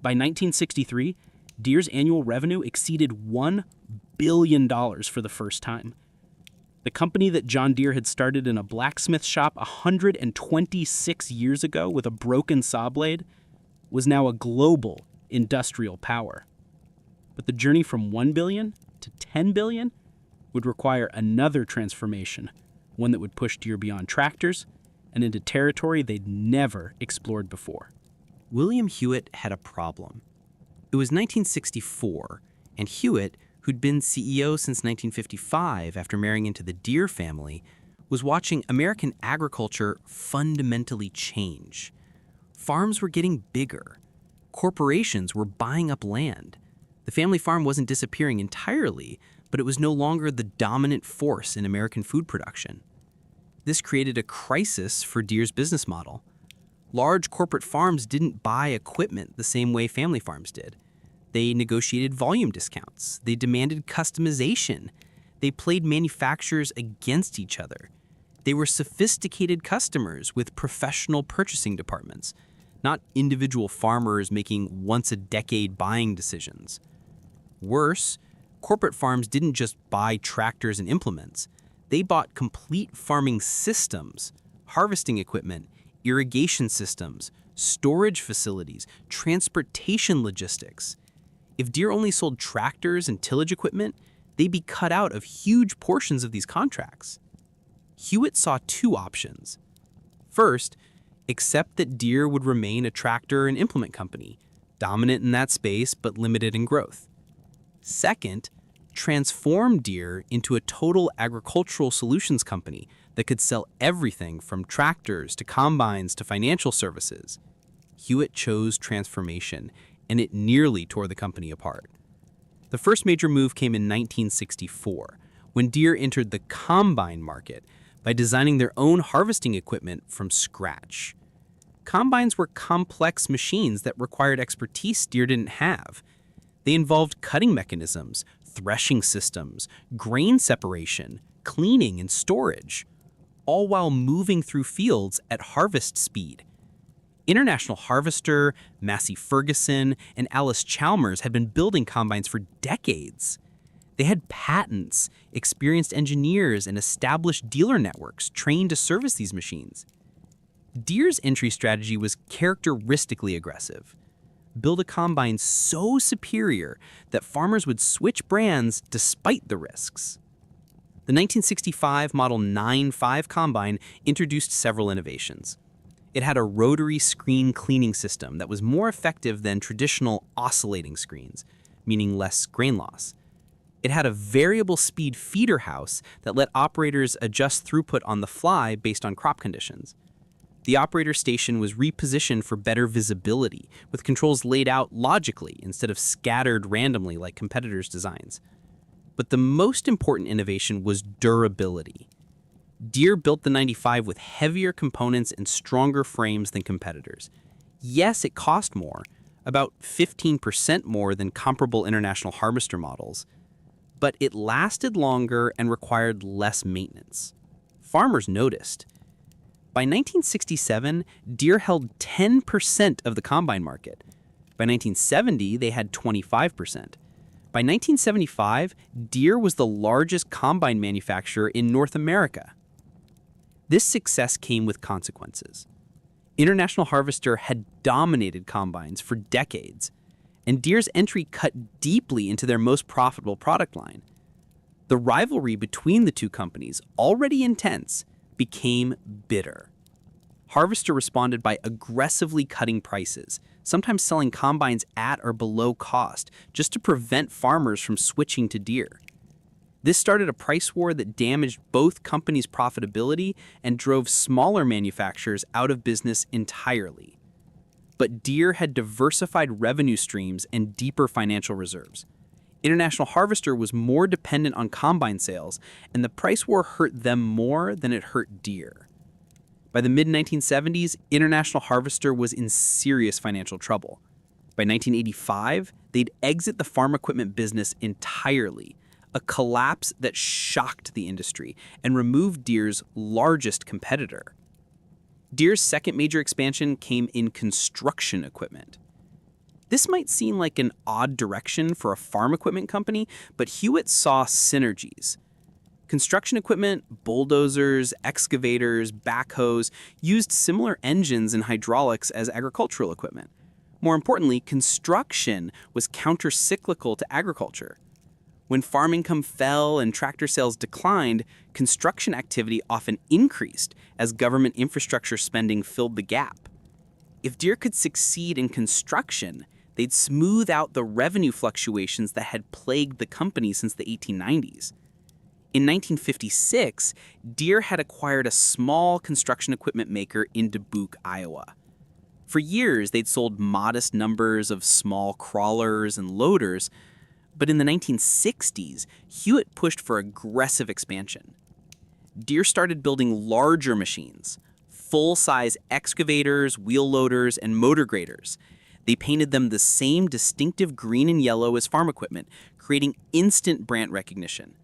By 1963, Deere's annual revenue exceeded $1 billion for the first time. The company that John Deere had started in a blacksmith shop 126 years ago with a broken saw blade was now a global industrial power. But the journey from $1 billion to $10 billion would require another transformation, one that would push Deere beyond tractors and into territory they'd never explored before: William Hewitt had a problem. It was 1964, and Hewitt, who'd been CEO since 1955 after marrying into the Deere family, was watching American agriculture fundamentally change. Farms were getting bigger. Corporations were buying up land. The family farm wasn't disappearing entirely, but it was no longer the dominant force in American food production. This created a crisis for Deere's business model. Large corporate farms didn't buy equipment the same way family farms did. They negotiated volume discounts. They demanded customization. They played manufacturers against each other. They were sophisticated customers with professional purchasing departments, not individual farmers making once-a-decade buying decisions. Worse, corporate farms didn't just buy tractors and implements. They bought complete farming systems, harvesting equipment, irrigation systems, storage facilities, transportation logistics. If Deere only sold tractors and tillage equipment, they'd be cut out of huge portions of these contracts. Hewitt saw two options. First, accept that Deere would remain a tractor and implement company, dominant in that space but limited in growth. Second, transform Deere into a total agricultural solutions company that could sell everything from tractors to combines to financial services. Hewitt chose transformation, and it nearly tore the company apart. The first major move came in 1964, when Deere entered the combine market by designing their own harvesting equipment from scratch. Combines were complex machines that required expertise Deere didn't have. They involved cutting mechanisms, threshing systems, grain separation, cleaning, and storage, all while moving through fields at harvest speed. International Harvester, Massey Ferguson, and Alice Chalmers had been building combines for decades. They had patents, experienced engineers, and established dealer networks trained to service these machines. Deere's entry strategy was characteristically aggressive. Build a combine so superior that farmers would switch brands despite the risks. The 1965 Model 9.5 combine introduced several innovations. It had a rotary screen cleaning system that was more effective than traditional oscillating screens, meaning less grain loss. It had a variable speed feeder house that let operators adjust throughput on the fly based on crop conditions. The operator station was repositioned for better visibility, with controls laid out logically instead of scattered randomly like competitors' designs. But the most important innovation was durability. Deere built the 95 with heavier components and stronger frames than competitors. Yes, it cost more, about 15% more than comparable International Harvester models, but it lasted longer and required less maintenance. Farmers noticed. By 1967, Deere held 10% of the combine market. By 1970, they had 25%. By 1975, Deere was the largest combine manufacturer in North America. This success came with consequences. International Harvester had dominated combines for decades, and Deere's entry cut deeply into their most profitable product line. The rivalry between the two companies, already intense, became bitter. Harvester responded by aggressively cutting prices, sometimes selling combines at or below cost, just to prevent farmers from switching to Deere. This started a price war that damaged both companies' profitability and drove smaller manufacturers out of business entirely. But Deere had diversified revenue streams and deeper financial reserves. International Harvester was more dependent on combine sales, and the price war hurt them more than it hurt Deere. By the mid-1970s, International Harvester was in serious financial trouble. By 1985, they'd exit the farm equipment business entirely, a collapse that shocked the industry and removed Deere's largest competitor. Deere's second major expansion came in construction equipment. This might seem like an odd direction for a farm equipment company, but Hewitt saw synergies. Construction equipment, bulldozers, excavators, backhoes, used similar engines and hydraulics as agricultural equipment. More importantly, construction was counter-cyclical to agriculture. When farm income fell and tractor sales declined, construction activity often increased as government infrastructure spending filled the gap. If Deere could succeed in construction, they'd smooth out the revenue fluctuations that had plagued the company since the 1890s. In 1956, Deere had acquired a small construction equipment maker in Dubuque, Iowa. For years, they'd sold modest numbers of small crawlers and loaders, but in the 1960s, Hewitt pushed for aggressive expansion. Deere started building larger machines, full-size excavators, wheel loaders, and motor graders. They painted them the same distinctive green and yellow as farm equipment, creating instant brand recognition.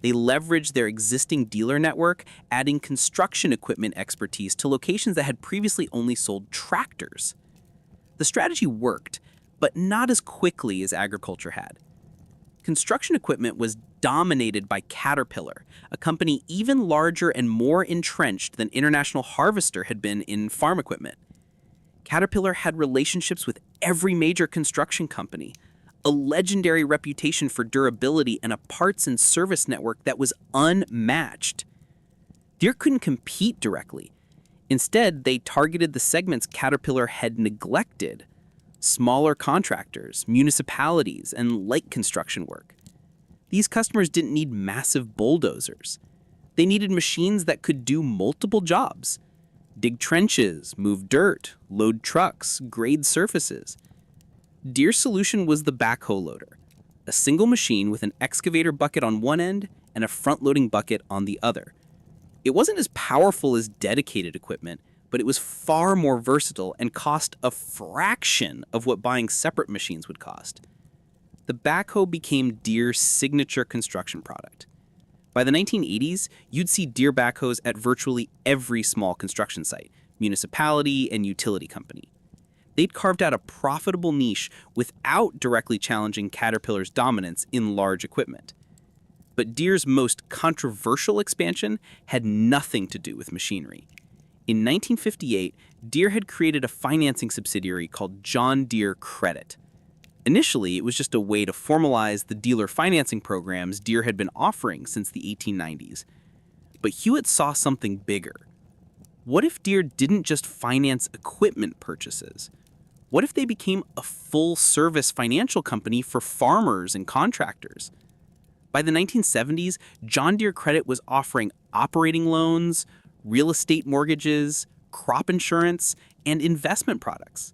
They leveraged their existing dealer network, adding construction equipment expertise to locations that had previously only sold tractors. The strategy worked, but not as quickly as agriculture had. Construction equipment was dominated by Caterpillar, a company even larger and more entrenched than International Harvester had been in farm equipment. Caterpillar had relationships with every major construction company, a legendary reputation for durability, and a parts and service network that was unmatched. Deere couldn't compete directly. Instead, they targeted the segments Caterpillar had neglected: smaller contractors, municipalities, and light construction work. These customers didn't need massive bulldozers. They needed machines that could do multiple jobs: dig trenches, move dirt, load trucks, grade surfaces. Deere's solution was the backhoe loader, a single machine with an excavator bucket on one end and a front-loading bucket on the other. It wasn't as powerful as dedicated equipment, but it was far more versatile and cost a fraction of what buying separate machines would cost. The backhoe became Deere's signature construction product. By the 1980s, you'd see Deere backhoes at virtually every small construction site, municipality, and utility company. They'd carved out a profitable niche without directly challenging Caterpillar's dominance in large equipment. But Deere's most controversial expansion had nothing to do with machinery. In 1958, Deere had created a financing subsidiary called John Deere Credit. Initially, it was just a way to formalize the dealer financing programs Deere had been offering since the 1890s. But Hewitt saw something bigger. What if Deere didn't just finance equipment purchases? What if they became a full-service financial company for farmers and contractors? By the 1970s, John Deere Credit was offering operating loans, real estate mortgages, crop insurance, and investment products.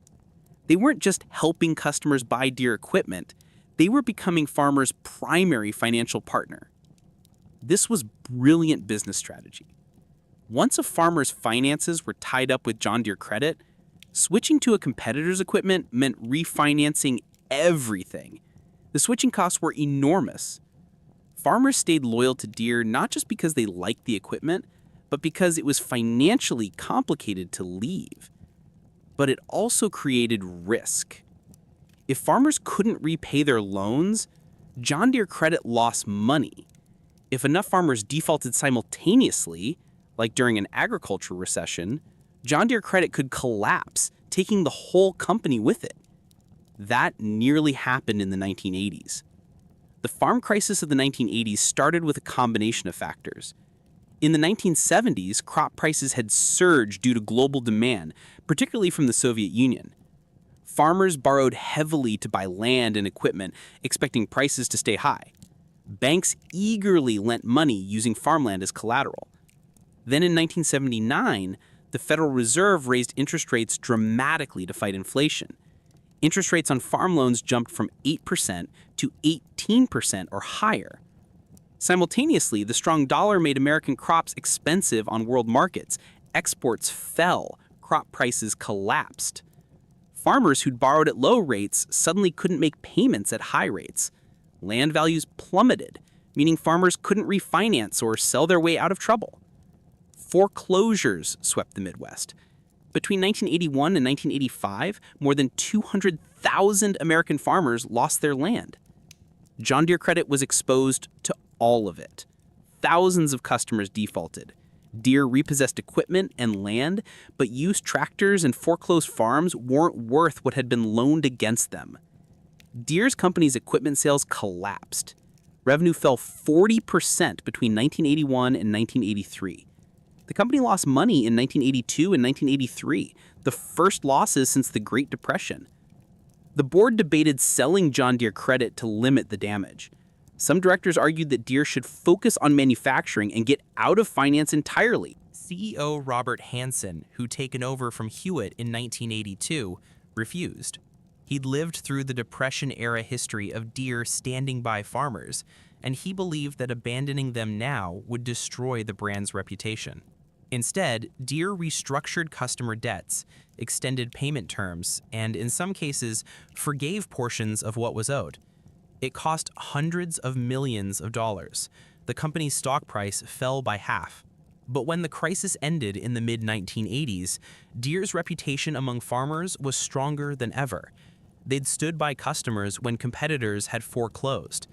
They weren't just helping customers buy Deere equipment, they were becoming farmers' primary financial partner. This was brilliant business strategy. Once a farmer's finances were tied up with John Deere Credit, switching to a competitor's equipment meant refinancing everything. The switching costs were enormous. Farmers stayed loyal to Deere not just because they liked the equipment, but because it was financially complicated to leave. But it also created risk. If farmers couldn't repay their loans, John Deere Credit lost money. If enough farmers defaulted simultaneously, like during an agriculture recession, John Deere Credit could collapse, taking the whole company with it. That nearly happened in the 1980s. The farm crisis of the 1980s started with a combination of factors. In the 1970s, crop prices had surged due to global demand, particularly from the Soviet Union. Farmers borrowed heavily to buy land and equipment, expecting prices to stay high. Banks eagerly lent money using farmland as collateral. Then in 1979, the Federal Reserve raised interest rates dramatically to fight inflation. Interest rates on farm loans jumped from 8% to 18% or higher. Simultaneously, the strong dollar made American crops expensive on world markets. Exports fell, crop prices collapsed. Farmers who'd borrowed at low rates suddenly couldn't make payments at high rates. Land values plummeted, meaning farmers couldn't refinance or sell their way out of trouble. Foreclosures swept the Midwest. Between 1981 and 1985, more than 200,000 American farmers lost their land. John Deere Credit was exposed to all of it. Thousands of customers defaulted. Deere repossessed equipment and land, but used tractors and foreclosed farms weren't worth what had been loaned against them. Deere's company's equipment sales collapsed. Revenue fell 40% between 1981 and 1983. The company lost money in 1982 and 1983, the first losses since the Great Depression. The board debated selling John Deere credit to limit the damage. Some directors argued that Deere should focus on manufacturing and get out of finance entirely. CEO Robert Hansen, who'd taken over from Hewitt in 1982, refused. He'd lived through the Depression-era history of Deere standing by farmers, and he believed that abandoning them now would destroy the brand's reputation. Instead, Deere restructured customer debts, extended payment terms, and in some cases, forgave portions of what was owed. It cost hundreds of millions of dollars. The company's stock price fell by half. But when the crisis ended in the mid-1980s, Deere's reputation among farmers was stronger than ever. They'd stood by customers when competitors had foreclosed.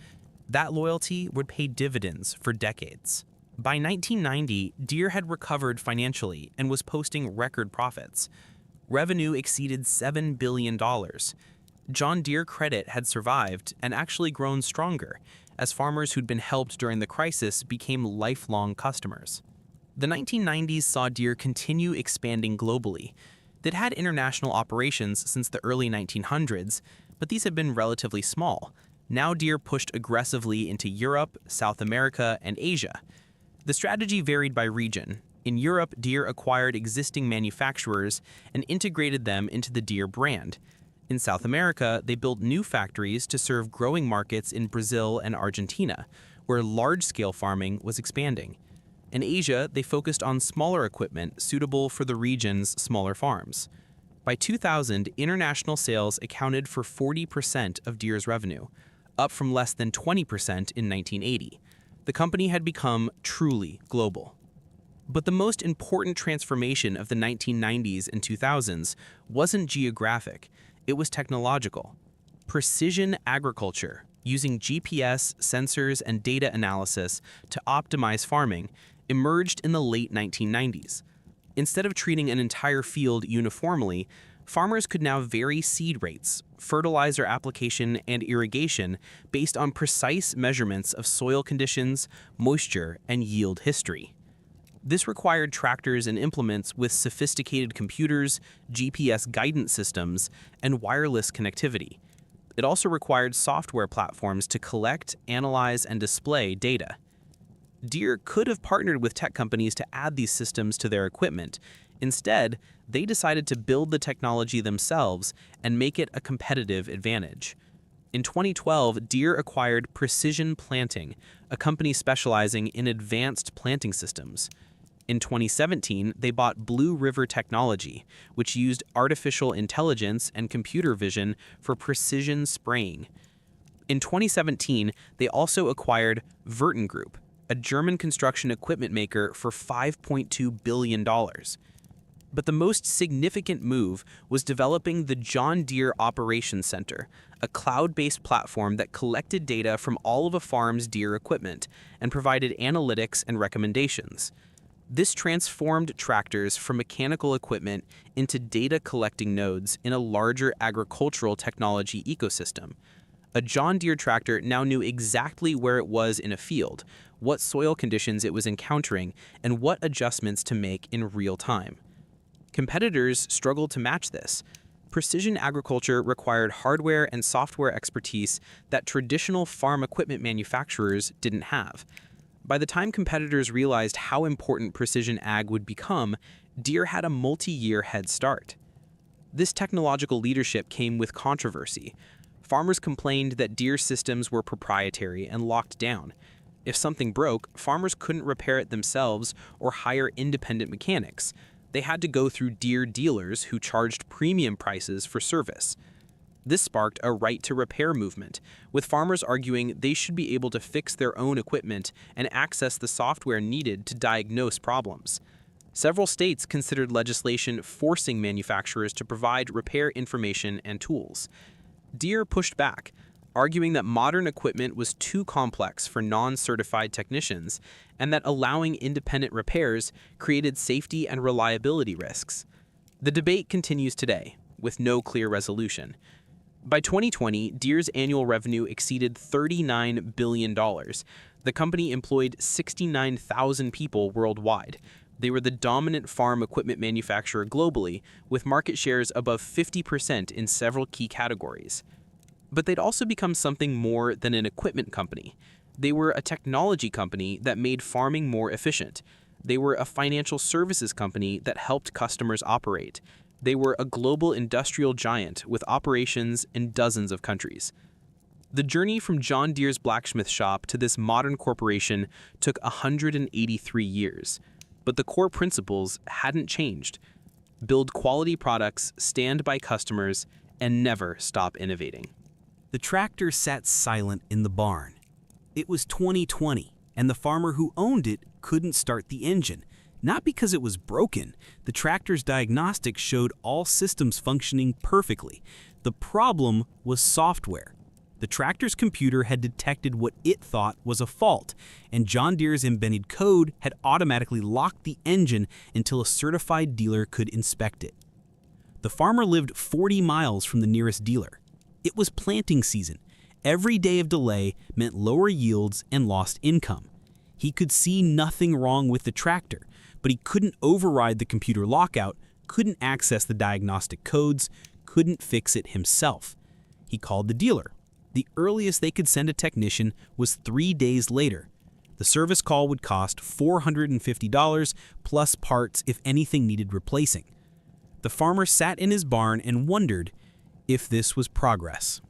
That loyalty would pay dividends for decades. By 1990, Deere had recovered financially and was posting record profits. Revenue exceeded $7 billion. John Deere credit had survived and actually grown stronger, as farmers who'd been helped during the crisis became lifelong customers. The 1990s saw Deere continue expanding globally. They'd had international operations since the early 1900s, but these had been relatively small. Now Deere pushed aggressively into Europe, South America, and Asia. The strategy varied by region. In Europe, Deere acquired existing manufacturers and integrated them into the Deere brand. In South America, they built new factories to serve growing markets in Brazil and Argentina, where large-scale farming was expanding. In Asia, they focused on smaller equipment suitable for the region's smaller farms. By 2000, international sales accounted for 40% of Deere's revenue, up from less than 20% in 1980. The company had become truly global. But the most important transformation of the 1990s and 2000s wasn't geographic, it was technological. Precision agriculture, using GPS, sensors, and data analysis to optimize farming, emerged in the late 1990s. Instead of treating an entire field uniformly, farmers could now vary seed rates, fertilizer application, and irrigation based on precise measurements of soil conditions, moisture, and yield history. This required tractors and implements with sophisticated computers, GPS guidance systems, and wireless connectivity. It also required software platforms to collect, analyze, and display data. Deere could have partnered with tech companies to add these systems to their equipment. Instead, they decided to build the technology themselves and make it a competitive advantage. In 2012, Deere acquired Precision Planting, a company specializing in advanced planting systems. In 2017, they bought Blue River Technology, which used artificial intelligence and computer vision for precision spraying. In 2017, they also acquired Verten Group, a German construction equipment maker, for $5.2 billion. But the most significant move was developing the John Deere Operations Center, a cloud-based platform that collected data from all of a farm's Deere equipment and provided analytics and recommendations. This transformed tractors from mechanical equipment into data-collecting nodes in a larger agricultural technology ecosystem. A John Deere tractor now knew exactly where it was in a field, what soil conditions it was encountering, and what adjustments to make in real time. Competitors struggled to match this. Precision agriculture required hardware and software expertise that traditional farm equipment manufacturers didn't have. By the time competitors realized how important precision ag would become, Deere had a multi-year head start. This technological leadership came with controversy. Farmers complained that Deere systems were proprietary and locked down. If something broke, farmers couldn't repair it themselves or hire independent mechanics. They had to go through Deere dealers who charged premium prices for service. This sparked a right-to-repair movement, with farmers arguing they should be able to fix their own equipment and access the software needed to diagnose problems. Several states considered legislation forcing manufacturers to provide repair information and tools. Deere pushed back, arguing that modern equipment was too complex for non-certified technicians and that allowing independent repairs created safety and reliability risks. The debate continues today, with no clear resolution. By 2020, Deere's annual revenue exceeded $39 billion. The company employed 69,000 people worldwide. They were the dominant farm equipment manufacturer globally, with market shares above 50% in several key categories. But they'd also become something more than an equipment company. They were a technology company that made farming more efficient. They were a financial services company that helped customers operate. They were a global industrial giant with operations in dozens of countries. The journey from John Deere's blacksmith shop to this modern corporation took 183 years. But the core principles hadn't changed. Build quality products, stand by customers, and never stop innovating. The tractor sat silent in the barn. It was 2020, and the farmer who owned it couldn't start the engine. Not because it was broken. The tractor's diagnostics showed all systems functioning perfectly. The problem was software. The tractor's computer had detected what it thought was a fault, and John Deere's embedded code had automatically locked the engine until a certified dealer could inspect it. The farmer lived 40 miles from the nearest dealer. It was planting season. Every day of delay meant lower yields and lost income. He could see nothing wrong with the tractor, but he couldn't override the computer lockout, couldn't access the diagnostic codes, couldn't fix it himself. He called the dealer. The earliest they could send a technician was 3 days later. The service call would cost $450 plus parts if anything needed replacing. The farmer sat in his barn and wondered if this was progress.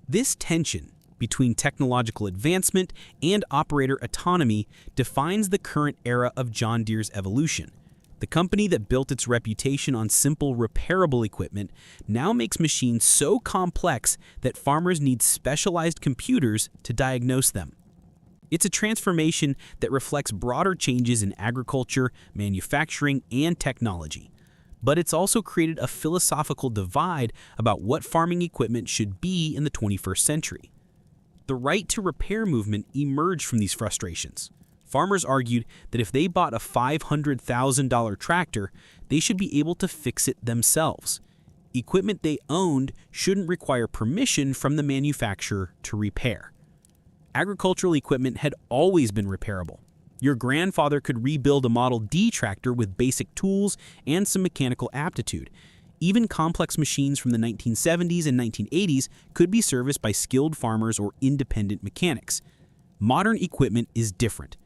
This tension between technological advancement and operator autonomy defines the current era of John Deere's evolution. The company that built its reputation on simple, repairable equipment now makes machines so complex that farmers need specialized computers to diagnose them. It's a transformation that reflects broader changes in agriculture, manufacturing, and technology. But it's also created a philosophical divide about what farming equipment should be in the 21st century. The right to repair movement emerged from these frustrations. Farmers argued that if they bought a $500,000 tractor, they should be able to fix it themselves. Equipment they owned shouldn't require permission from the manufacturer to repair. Agricultural equipment had always been repairable. Your grandfather could rebuild a Model D tractor with basic tools and some mechanical aptitude. Even complex machines from the 1970s and 1980s could be serviced by skilled farmers or independent mechanics. Modern equipment is different.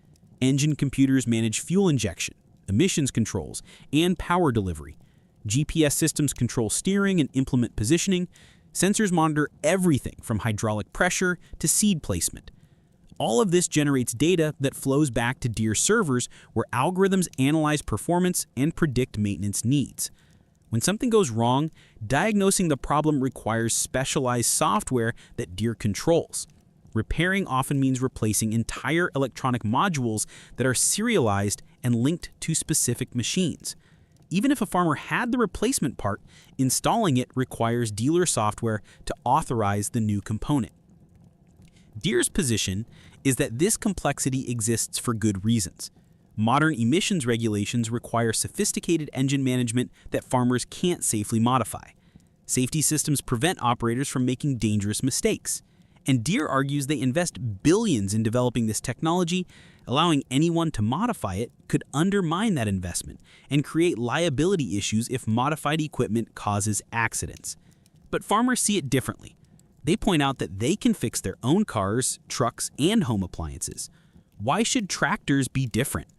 Engine computers manage fuel injection, emissions controls, and power delivery. GPS systems control steering and implement positioning. Sensors monitor everything from hydraulic pressure to seed placement. All of this generates data that flows back to Deere servers where algorithms analyze performance and predict maintenance needs. When something goes wrong, diagnosing the problem requires specialized software that Deere controls. Repairing often means replacing entire electronic modules that are serialized and linked to specific machines. Even if a farmer had the replacement part, installing it requires dealer software to authorize the new component. Deere's position is that this complexity exists for good reasons. Modern emissions regulations require sophisticated engine management that farmers can't safely modify. Safety systems prevent operators from making dangerous mistakes. And Deere argues they invest billions in developing this technology. Allowing anyone to modify it could undermine that investment and create liability issues if modified equipment causes accidents. But farmers see it differently. They point out that they can fix their own cars, trucks, and home appliances. Why should tractors be different?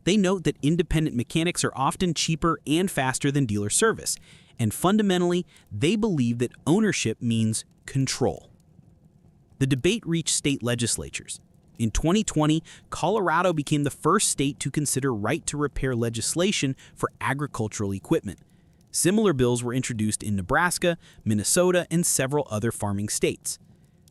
They note that independent mechanics are often cheaper and faster than dealer service, and fundamentally, they believe that ownership means control. The debate reached state legislatures. In 2020, Colorado became the first state to consider right-to-repair legislation for agricultural equipment. Similar bills were introduced in Nebraska, Minnesota, and several other farming states.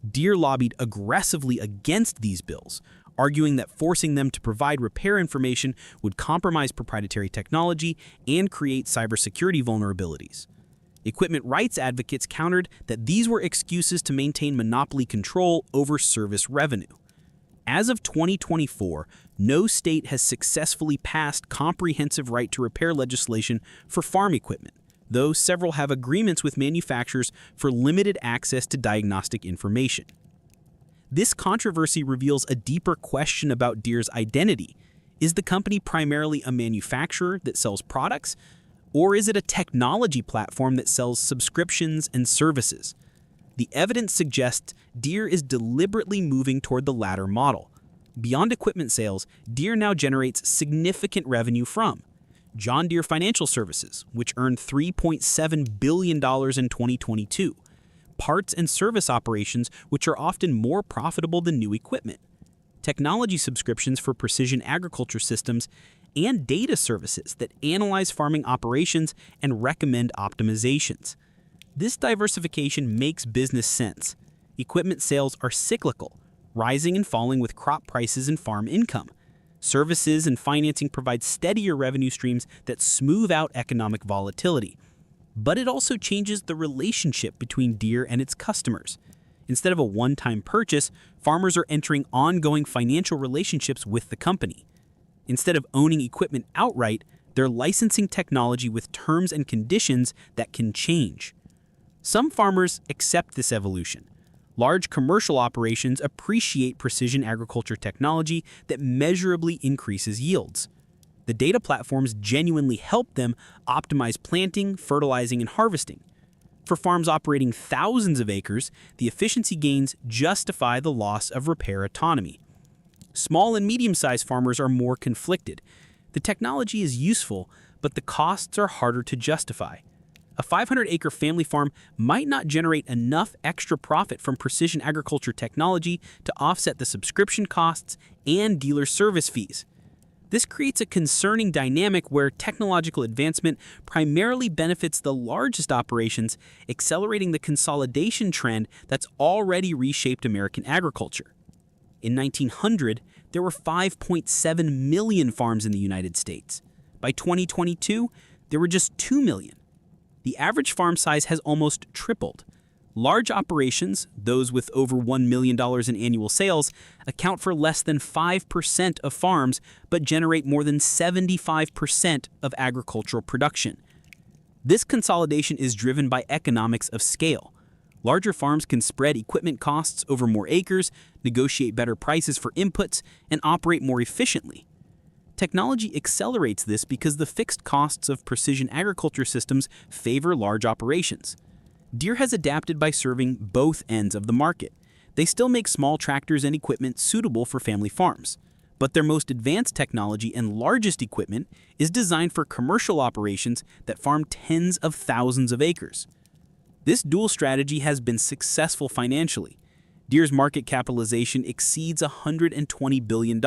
Deere lobbied aggressively against these bills, arguing that forcing them to provide repair information would compromise proprietary technology and create cybersecurity vulnerabilities. Equipment rights advocates countered that these were excuses to maintain monopoly control over service revenue. As of 2024, no state has successfully passed comprehensive right-to-repair legislation for farm equipment, though several have agreements with manufacturers for limited access to diagnostic information. This controversy reveals a deeper question about Deere's identity. Is the company primarily a manufacturer that sells products, or is it a technology platform that sells subscriptions and services? The evidence suggests Deere is deliberately moving toward the latter model. Beyond equipment sales, Deere now generates significant revenue from John Deere Financial Services, which earned $3.7 billion in 2022, parts and service operations, which are often more profitable than new equipment, technology subscriptions for precision agriculture systems, and data services that analyze farming operations and recommend optimizations. This diversification makes business sense. Equipment sales are cyclical, rising and falling with crop prices and farm income. Services and financing provide steadier revenue streams that smooth out economic volatility. But it also changes the relationship between Deere and its customers. Instead of a one-time purchase, farmers are entering ongoing financial relationships with the company. Instead of owning equipment outright, they're licensing technology with terms and conditions that can change. Some farmers accept this evolution. Large commercial operations appreciate precision agriculture technology that measurably increases yields. The data platforms genuinely help them optimize planting, fertilizing, and harvesting. For farms operating thousands of acres, the efficiency gains justify the loss of repair autonomy. Small and medium-sized farmers are more conflicted. The technology is useful, but the costs are harder to justify. A 500-acre family farm might not generate enough extra profit from precision agriculture technology to offset the subscription costs and dealer service fees. This creates a concerning dynamic where technological advancement primarily benefits the largest operations, accelerating the consolidation trend that's already reshaped American agriculture. In 1900, there were 5.7 million farms in the United States. By 2022, there were just 2 million. The average farm size has almost tripled. Large operations, those with over $1 million in annual sales, account for less than 5% of farms but generate more than 75% of agricultural production. This consolidation is driven by economics of scale. Larger farms can spread equipment costs over more acres, negotiate better prices for inputs, and operate more efficiently. Technology accelerates this because the fixed costs of precision agriculture systems favor large operations. Deere has adapted by serving both ends of the market. They still make small tractors and equipment suitable for family farms, but their most advanced technology and largest equipment is designed for commercial operations that farm tens of thousands of acres. This dual strategy has been successful financially. Deere's market capitalization exceeds $120 billion,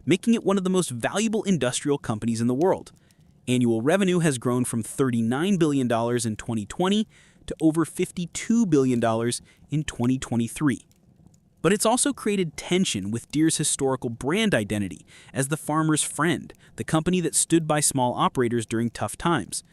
making it one of the most valuable industrial companies in the world. Annual revenue has grown from $39 billion in 2020 to over $52 billion in 2023. But it's also created tension with Deere's historical brand identity as the farmer's friend, the company that stood by small operators during tough times.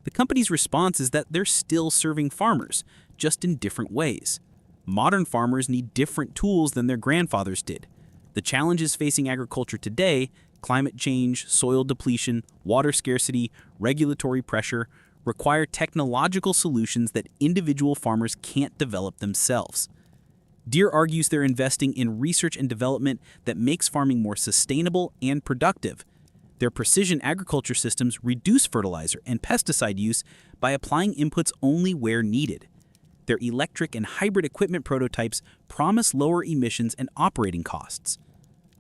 The company's response is that they're still serving farmers, just in different ways. Modern farmers need different tools than their grandfathers did. The challenges facing agriculture today, climate change, soil depletion, water scarcity, regulatory pressure, require technological solutions that individual farmers can't develop themselves. Deere argues they're investing in research and development that makes farming more sustainable and productive. Their precision agriculture systems reduce fertilizer and pesticide use by applying inputs only where needed. Their electric and hybrid equipment prototypes promise lower emissions and operating costs.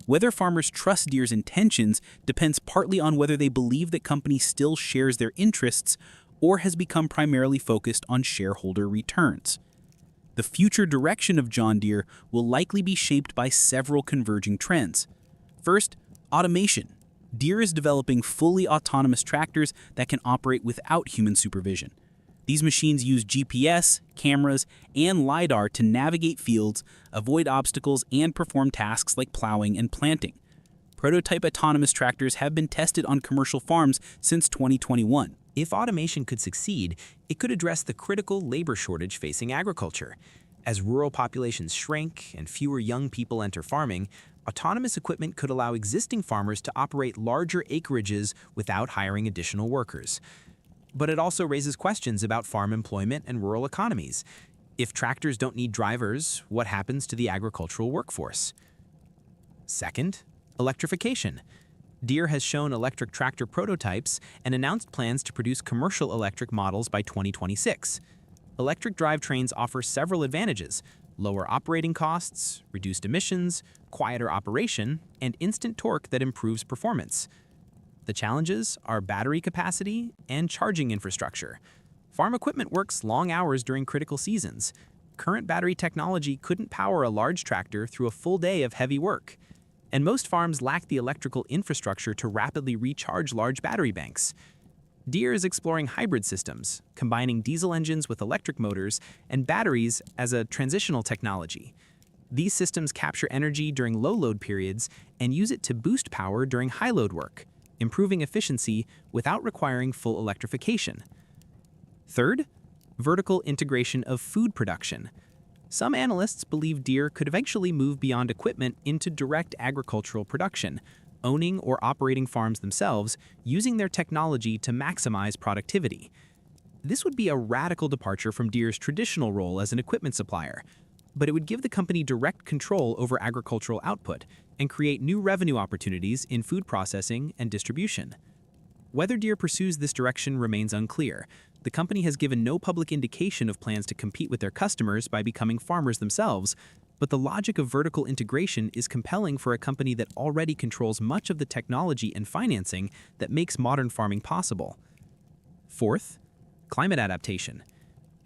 Whether farmers trust Deere's intentions depends partly on whether they believe the company still shares their interests or has become primarily focused on shareholder returns. The future direction of John Deere will likely be shaped by several converging trends. First, automation. Deere is developing fully autonomous tractors that can operate without human supervision. These machines use GPS, cameras, and LiDAR to navigate fields, avoid obstacles, and perform tasks like plowing and planting. Prototype autonomous tractors have been tested on commercial farms since 2021. If automation could succeed, it could address the critical labor shortage facing agriculture. As rural populations shrink and fewer young people enter farming, autonomous equipment could allow existing farmers to operate larger acreages without hiring additional workers. But it also raises questions about farm employment and rural economies. If tractors don't need drivers, what happens to the agricultural workforce? Second, electrification. Deere has shown electric tractor prototypes and announced plans to produce commercial electric models by 2026. Electric drivetrains offer several advantages: lower operating costs, reduced emissions, quieter operation, and instant torque that improves performance. The challenges are battery capacity and charging infrastructure. Farm equipment works long hours during critical seasons. Current battery technology couldn't power a large tractor through a full day of heavy work. And most farms lack the electrical infrastructure to rapidly recharge large battery banks. Deere is exploring hybrid systems, combining diesel engines with electric motors and batteries as a transitional technology. These systems capture energy during low load periods and use it to boost power during high load work, improving efficiency without requiring full electrification. Third, vertical integration of food production. Some analysts believe Deere could eventually move beyond equipment into direct agricultural production, owning or operating farms themselves, using their technology to maximize productivity. This would be a radical departure from Deere's traditional role as an equipment supplier, but it would give the company direct control over agricultural output and create new revenue opportunities in food processing and distribution. Whether Deere pursues this direction remains unclear. The company has given no public indication of plans to compete with their customers by becoming farmers themselves, but the logic of vertical integration is compelling for a company that already controls much of the technology and financing that makes modern farming possible. Fourth, climate adaptation.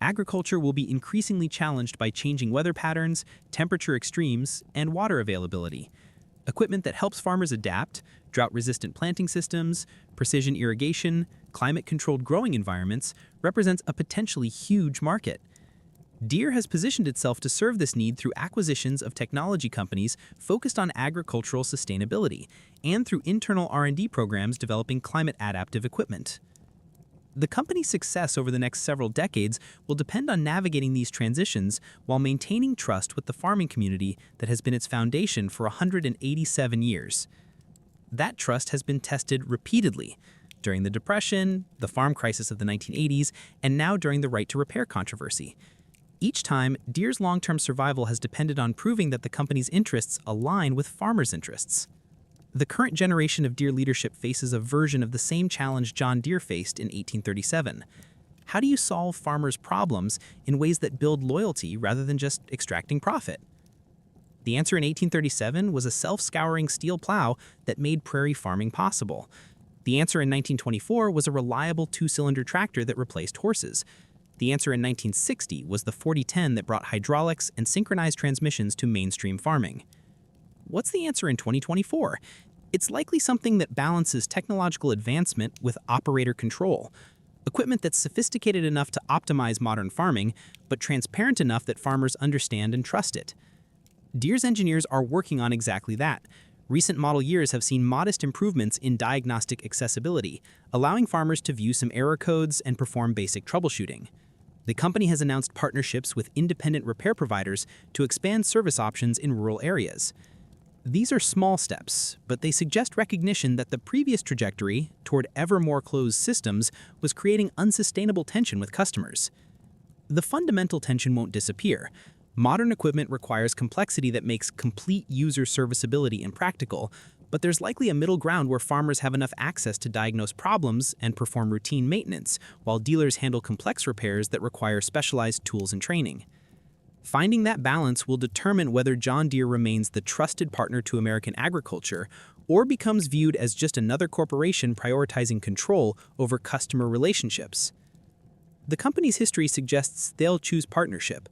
Agriculture will be increasingly challenged by changing weather patterns, temperature extremes, and water availability. Equipment that helps farmers adapt, drought-resistant planting systems, precision irrigation, climate-controlled growing environments, represents a potentially huge market. Deere has positioned itself to serve this need through acquisitions of technology companies focused on agricultural sustainability and through internal R&D programs developing climate-adaptive equipment. The company's success over the next several decades will depend on navigating these transitions while maintaining trust with the farming community that has been its foundation for 187 years. That trust has been tested repeatedly during the Depression, the farm crisis of the 1980s, and now during the right to repair controversy. Each time, Deere's long-term survival has depended on proving that the company's interests align with farmers' interests. The current generation of Deere leadership faces a version of the same challenge John Deere faced in 1837. How do you solve farmers' problems in ways that build loyalty rather than just extracting profit? The answer in 1837 was a self-scouring steel plow that made prairie farming possible. The answer in 1924 was a reliable two-cylinder tractor that replaced horses. The answer in 1960 was the 4010 that brought hydraulics and synchronized transmissions to mainstream farming. What's the answer in 2024? It's likely something that balances technological advancement with operator control. Equipment that's sophisticated enough to optimize modern farming, but transparent enough that farmers understand and trust it. Deere's engineers are working on exactly that. Recent model years have seen modest improvements in diagnostic accessibility, allowing farmers to view some error codes and perform basic troubleshooting. The company has announced partnerships with independent repair providers to expand service options in rural areas. These are small steps, but they suggest recognition that the previous trajectory toward ever more closed systems was creating unsustainable tension with customers. The fundamental tension won't disappear. Modern equipment requires complexity that makes complete user serviceability impractical, but there's likely a middle ground where farmers have enough access to diagnose problems and perform routine maintenance, while dealers handle complex repairs that require specialized tools and training. Finding that balance will determine whether John Deere remains the trusted partner to American agriculture or becomes viewed as just another corporation prioritizing control over customer relationships. The company's history suggests they'll choose partnership.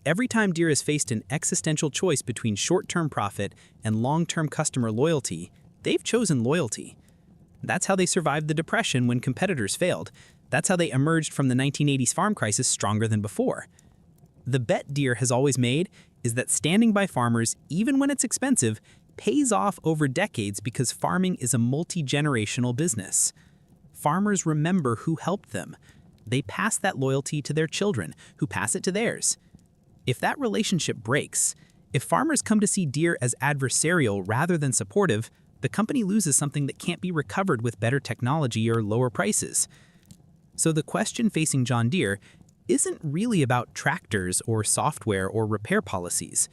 Every time Deere has faced an existential choice between short-term profit and long-term customer loyalty, they've chosen loyalty. That's how they survived the Depression when competitors failed. That's how they emerged from the 1980s farm crisis stronger than before. The bet Deere has always made is that standing by farmers, even when it's expensive, pays off over decades because farming is a multi-generational business. Farmers remember who helped them. They pass that loyalty to their children, who pass it to theirs. If that relationship breaks, if farmers come to see Deere as adversarial rather than supportive, the company loses something that can't be recovered with better technology or lower prices. So the question facing John Deere isn't really about tractors or software or repair policies.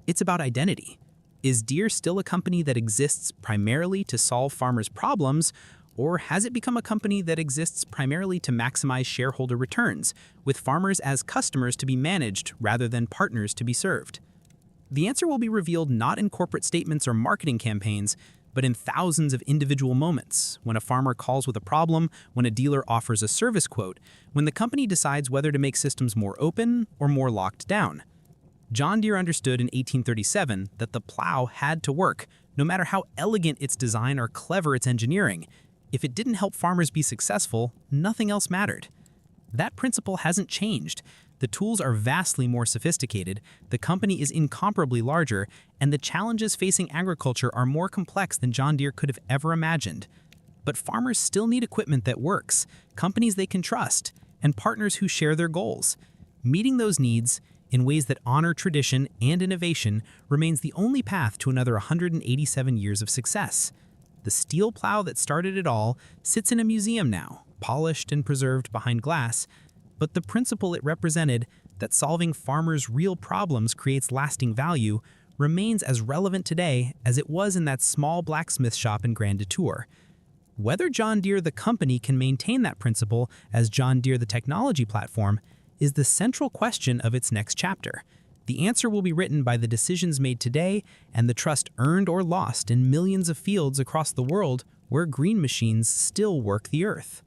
It's about identity. Is Deere still a company that exists primarily to solve farmers' problems, or has it become a company that exists primarily to maximize shareholder returns, with farmers as customers to be managed rather than partners to be served? The answer will be revealed not in corporate statements or marketing campaigns, but in thousands of individual moments, when a farmer calls with a problem, when a dealer offers a service quote, when the company decides whether to make systems more open or more locked down. John Deere understood in 1837 that the plow had to work, no matter how elegant its design or clever its engineering. If it didn't help farmers be successful, nothing else mattered. That principle hasn't changed. The tools are vastly more sophisticated, the company is incomparably larger, and the challenges facing agriculture are more complex than John Deere could have ever imagined. But farmers still need equipment that works, companies they can trust, and partners who share their goals. Meeting those needs, in ways that honor tradition and innovation, remains the only path to another 187 years of success. The steel plow that started it all sits in a museum now, polished and preserved behind glass, but the principle it represented, that solving farmers' real problems creates lasting value, remains as relevant today as it was in that small blacksmith shop in Grand Detour. Whether John Deere the company can maintain that principle as John Deere the technology platform is the central question of its next chapter. The answer will be written by the decisions made today and the trust earned or lost in millions of fields across the world where green machines still work the earth.